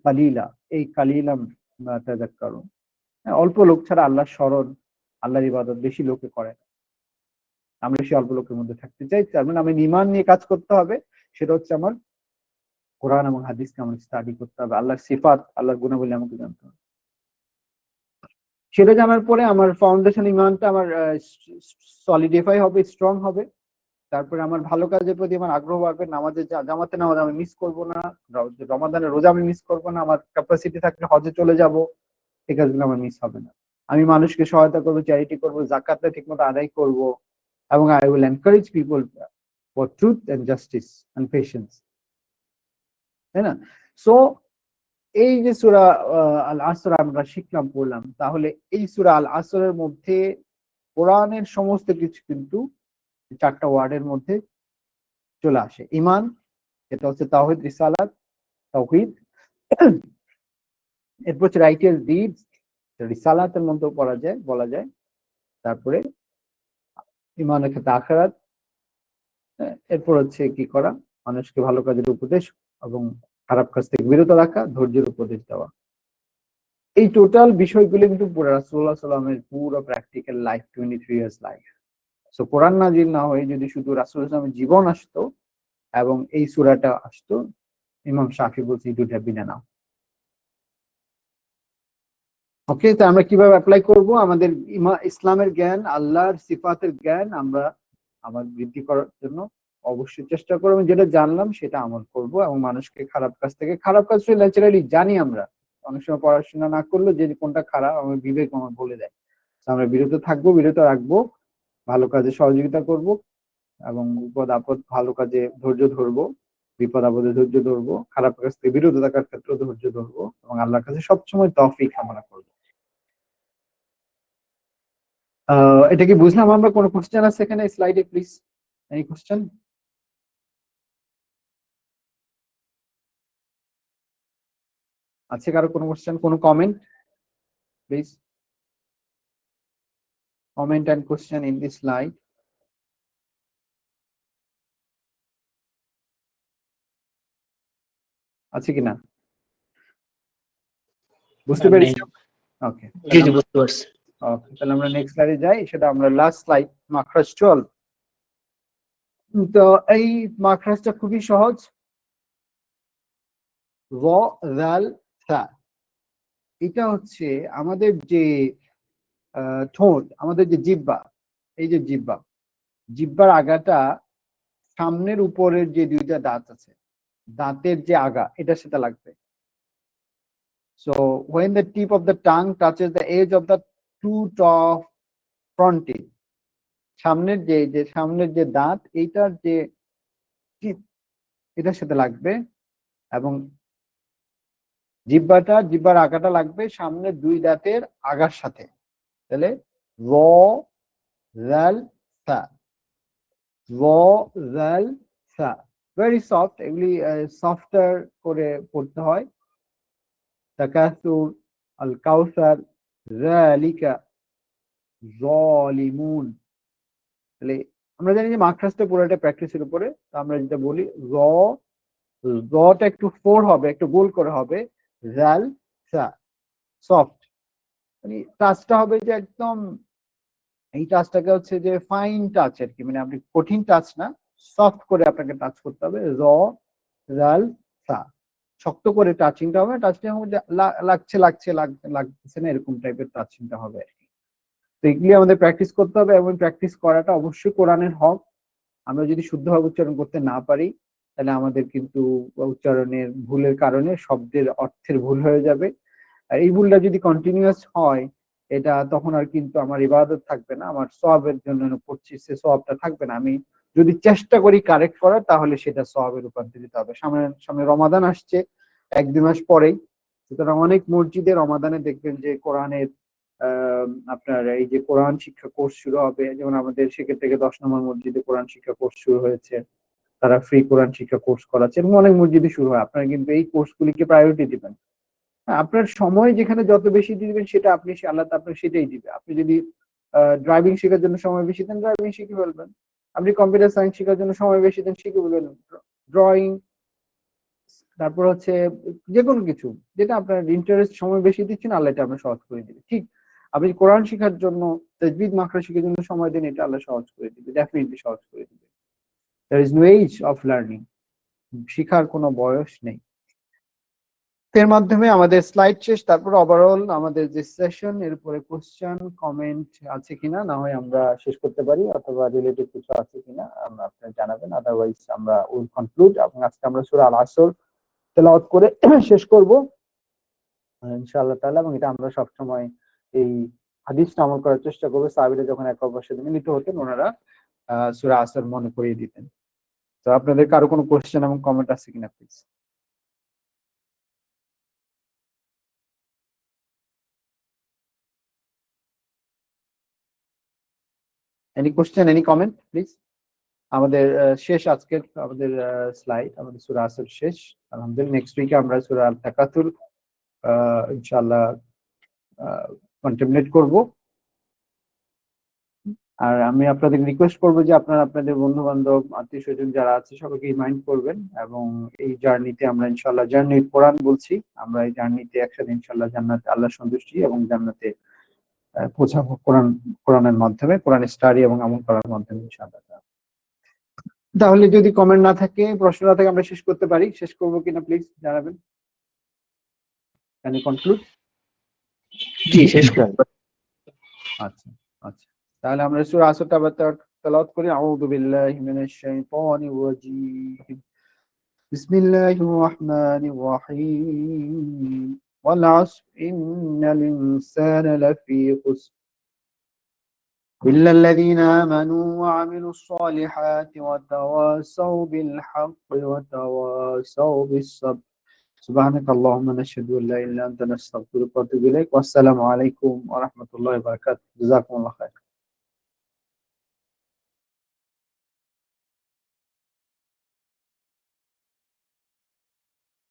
কালিলা, এই কালিলাম তাযাক্কারুন। অল্প লোক ছাড়া আল্লাহর স্মরণ, আল্লাহর ইবাদত বেশি লোকে করে না। আমরা সেই অল্প লোকের মধ্যে থাকতে চাই। তার মানে আমি ঈমান নিয়ে কাজ করতে হবে, সেটা হচ্ছে আমার কোরআন এবং হাদিসকে আমার স্টাডি করতে হবে, আল্লাহর সিফাত, আল্লাহর গুণাবলী আমাকে জানতে হবে। সেটা জানার পরে আমার ফাউন্ডেশন ঈমানটা আমার সলিডিফাই হবে, স্ট্রং হবে। তারপরে আমার ভালো কাজের প্রতি আমার আগ্রহ বাড়বে, জামাতে নামাজ আমি মিস করবো না, রমাদানের রোজা আমি মিস করবো না, আমার ক্যাপাসিটি থাকলে হজে চলে যাব, এই কাজগুলো আমার মিস হবে না। আমি মানুষকে সহায়তা করবো, চ্যারিটি করবো, যাকাতটা ঠিকমতো আদায় করবো, এবং I will encourage people for truth and justice and patience, তাই না? সো এই যে সূরা আল আসর আমরা শিখলাম, পড়লাম, তাহলে এই সূরা আল আসরের মধ্যে কোরআনের সমস্ত কিছু কিন্তু 4টা ওয়ার্ডের মধ্যে চলে আসে। ঈমান, এটা হচ্ছে তাওহীদ, রিসালাত, তাওহীদ। এরপর হচ্ছে রাইটিয়াস ডিডস, রিসালাতের মধ্যে বলা যায়। তারপরে ঈমানের ক্ষেত্রে আখিরাত, এরপর হচ্ছে কি করা, মানুষকে ভালো কাজের উপদেশ এবং খারাপ কাজ থেকে বিরত রাখা, ধৈর্যের উপদেশ দেওয়া। এই টোটাল বিষয়গুলো কিন্তু পুরো রাসূলুল্লাহ সাল্লাল্লাহু আলাইহি ওয়াসাল্লামের পুরো practical life, 23 years life. So Quran নাজিল না হয়ে যদি শুধু রাসূলুল্লাহ সাল্লাল্লাহু আলাইহি ওয়াসাল্লামের জীবন আসতো এবং এই সূরাটা আসতো, ইমাম শাফি বলছে it would have been enough. Okay, তো আমরা কিভাবে অ্যাপ্লাই করব? আমাদের ইসলামের জ্ঞান, আল্লাহর সিফাতের জ্ঞান আমরা আমার বৃদ্ধি করার জন্য অবশ্যই চেষ্টা করব। যেটা জানলাম সেটা আমল করব এবং মানুষকে খারাপ কাজ ন্যাচারালি জানি আমরা। অনেক সময় পড়াশোনা না করলে যে কোনটা খারাপ আমার বিবেক আমার বলে দেয়। আমরা বিরত থাকবো, বিরত রাখবো, ভালো কাজে সহযোগিতা করব এবং বিপদ আপদ ভালো কাজে ধৈর্য ধরবো, বিপদ আপদে ধৈর্য ধরবো, খারাপ কাজ থেকে বিরত থাকার ক্ষেত্রে ধৈর্য ধরবো এবং আল্লাহর কাছে সবসময় তৌফিক কামনা করবো। এটা কি বুঝলাম আমরা? কোনো কোশ্চেন আছে এখানে স্লাইডে প্লিজ? Any question? আছে কারো কোনো কোশ্চেন, কোনো comment please? Comment and question in this slide. আছে কিনা বুঝতে পেরেছি? ওকে, জি জি বুঝতে পারছি। ওকে, তাহলে আমরা নেক্সট স্লাইডে যাই। সেটা আমরা লাস্ট স্লাইড, মাখরাজ 12। তো এই মাখরাজটা খুবই সহজ, র জাল সা। এটা হচ্ছে আমাদের যে ঠোঁট, আমাদের যে জিহ্বা, এই যে জিহ্বার আগাটা, সামনের উপরের যে 2টা দাঁত আছে, দাঁতের যে আগা, এটার সাথে লাগবে। So when the tip of the tongue touches the edge of the two top front teeth, সামনের যে দাঁত, এইটার যে টিপ, এটার সাথে লাগবে এবং জিহ্বার আগাটা লাগবে সামনের 2 দাঁতের আগার সাথে। তাহলে র জাল সা, র জাল সা। ভেরি সফট, এগুলি সফটার করে পড়তে হয়। তাকাসুর, আল কাউসার, যালিকা, যালিমুন। তাহলে আমরা জানি যে মাখরাজটা পুরোটা প্র্যাকটিসের উপরে। তো আমরা যেটা বলি, রটা একটু 4 হবে, একটু গোল করে হবে, জাল সা, সফট। মানে টাচটা হবে যে একদম, এই টাচটাকে হচ্ছে যে ফাইন টাচ আর কি, মানে আপনি কঠিন টাচ না, সফট করে আপনাকে টাচ করতে হবে। র জাল সা, শক্ত করে টাচিংটা হবে, টাচিংটা হবে লাগছে না, এরকম টাইপের টাচিংটা হবে আর কি। তো এগুলি আমাদের প্র্যাকটিস করতে হবে, এবং প্র্যাকটিস করাটা অবশ্যই কোরআনের হক। আমরা যদি শুদ্ধভাবে উচ্চারণ করতে না পারি, তাহলে আমাদের কিন্তু উচ্চারণের ভুলের কারণে শব্দের অর্থের ভুল হয়ে যাবে। আর এই ভুলটা যদি কন্টিনিউয়াস হয়, এটা তখন আর কিন্তু আমার ইবাদত থাকবে না, আমার সওয়াবের জন্য পড়ছি সে সওয়াবটা থাকবে না। আমি যদি চেষ্টা করি কারেক্ট করার, তাহলে সেটা সওয়াবে রূপান্তরিত হবে। সামনে সামনে রমাদান আসছে 1-2 মাস পরেই, সুতরাং অনেক মসজিদে রমাদানে দেখবেন যে কোরআনের আপনার এই যে কোরআন শিক্ষা কোর্স শুরু হবে। যেমন আমাদের সেক্ষেত্রে থেকে 10 নম্বর মসজিদে কোরআন শিক্ষা কোর্স শুরু হয়েছে, তারা ফ্রি কোরআন শিক্ষা কোর্স করাচ্ছে, এবং অনেক মসজিদে শুরু হয়। আপনারা কিন্তু এই কোর্সগুলিকে প্রায়োরিটি দিবেন। আপনার সময় যেখানে যত বেশি দিবেন, সেটা আপনি আল্লাহ আপনাকে সেটাই দিবে। আপনি যদি ড্রাইভিং শেখার জন্য সময় বেশি দেন, ড্রাইভিং শিখে ফেলবেন। আপনি কম্পিউটার সায়েন্স শেখার জন্য সময় বেশি দেন, শিখে ফেলবেন। ড্রয়িং, তারপর হচ্ছে যে কোনো কিছু যেটা আপনার ইন্টারেস্ট, সময় বেশি দিচ্ছেন, আল্লাহ এটা আপনার সহজ করে দিবে। ঠিক আপনি কোরআন শেখার জন্য, তাজবিদ মাখরা শেখার জন্য সময় দেন, এটা আল্লাহ সহজ করে দিবে, ডেফিনেটলি সহজ করে দিবে। There is no age of learning, শিখার কোনো বয়স নেই। এর মাধ্যমে আমাদের স্লাইড শেষ। তারপর ওভারঅল আমাদের যে সেশন, এর উপরে কোশ্চেন কমেন্ট আছে কিনা, না হয় আমরা শেষ করতে পারি, অথবা রিলেটেড কিছু আছে কিনা আপনারা জানাবেন। আদারওয়াইজ আমরা উইল কনক্লুড, এবং আজকে আমরা সূরা আল আসর তেলাওয়াত করে শেষ করব ইনশাআল্লাহ তাআলা। এবং এটা আমরা সবসময় এই হাদিসটা আমল করার চেষ্টা করবো। সাহাবীরা যখন একে অপরের সাথে মিলিত হতেন, ওনারা সূরা আসর মনে করিয়ে দিতেন। তো আপনাদের কারো কোনো কোশ্চেন এবং কমেন্ট আছে কিনা please? Any question, any comment please? আমাদের শেষ আজকের আমাদের স্লাইড, আমাদের সূরা আসর শেষ। আলহামদুলিল্লাহ, নেক্সট উইকে আমরা সূরা আল তাকাতুর ইনশাআল্লাহ কন্টিনিউ করব। আর আমি আপনাদের রিকোয়েস্ট করবো যে আপনারা আপনাদের বন্ধু বান্ধব, আত্মীয় স্বজন যারা আছে, সবাইকে রিমাইন্ড করবেন। এবং এই জার্নিতে আমরা ইনশাআল্লাহ, জার্নি কোরআন বলছি, আমরা এই জার্নিতে একসাথে ইনশাআল্লাহ জান্নাতে আল্লাহ সন্তুষ্টি এবং জান্নাতে পৌঁছাবো কোরআনের মাধ্যমে, কোরআন স্টাডি এবং আমল করার মাধ্যমে ইনশাআল্লাহ। তাহলে যদি কমেন্ট না থাকে, প্রশ্ন না থাকে, আমরা শেষ করতে পারি। শেষ করবো কিনা প্লিজ জানাবেন। Can you conclude? জি, শেষ করেন। আচ্ছা আচ্ছা, তাহলে আমরা সূরা আসরটা তেলাওয়াত করি। আউযু বিল্লাহি মিনাশ শাইতানির রাজীম। বিসমিল্লাহির রহমানির রহিম। ওয়াল আসর ইন্নাল ইনসানা লাফী খুসর إلا الذين آمنوا وعملوا الصالحات وتواصوا بالحق وتواصوا بالصبر سبحانك اللهم نشهد أن لا إله إلا أنت نستغفرك ونتوب إليك والسلام عليكم ورحمة الله وبركاته جزاكم الله خير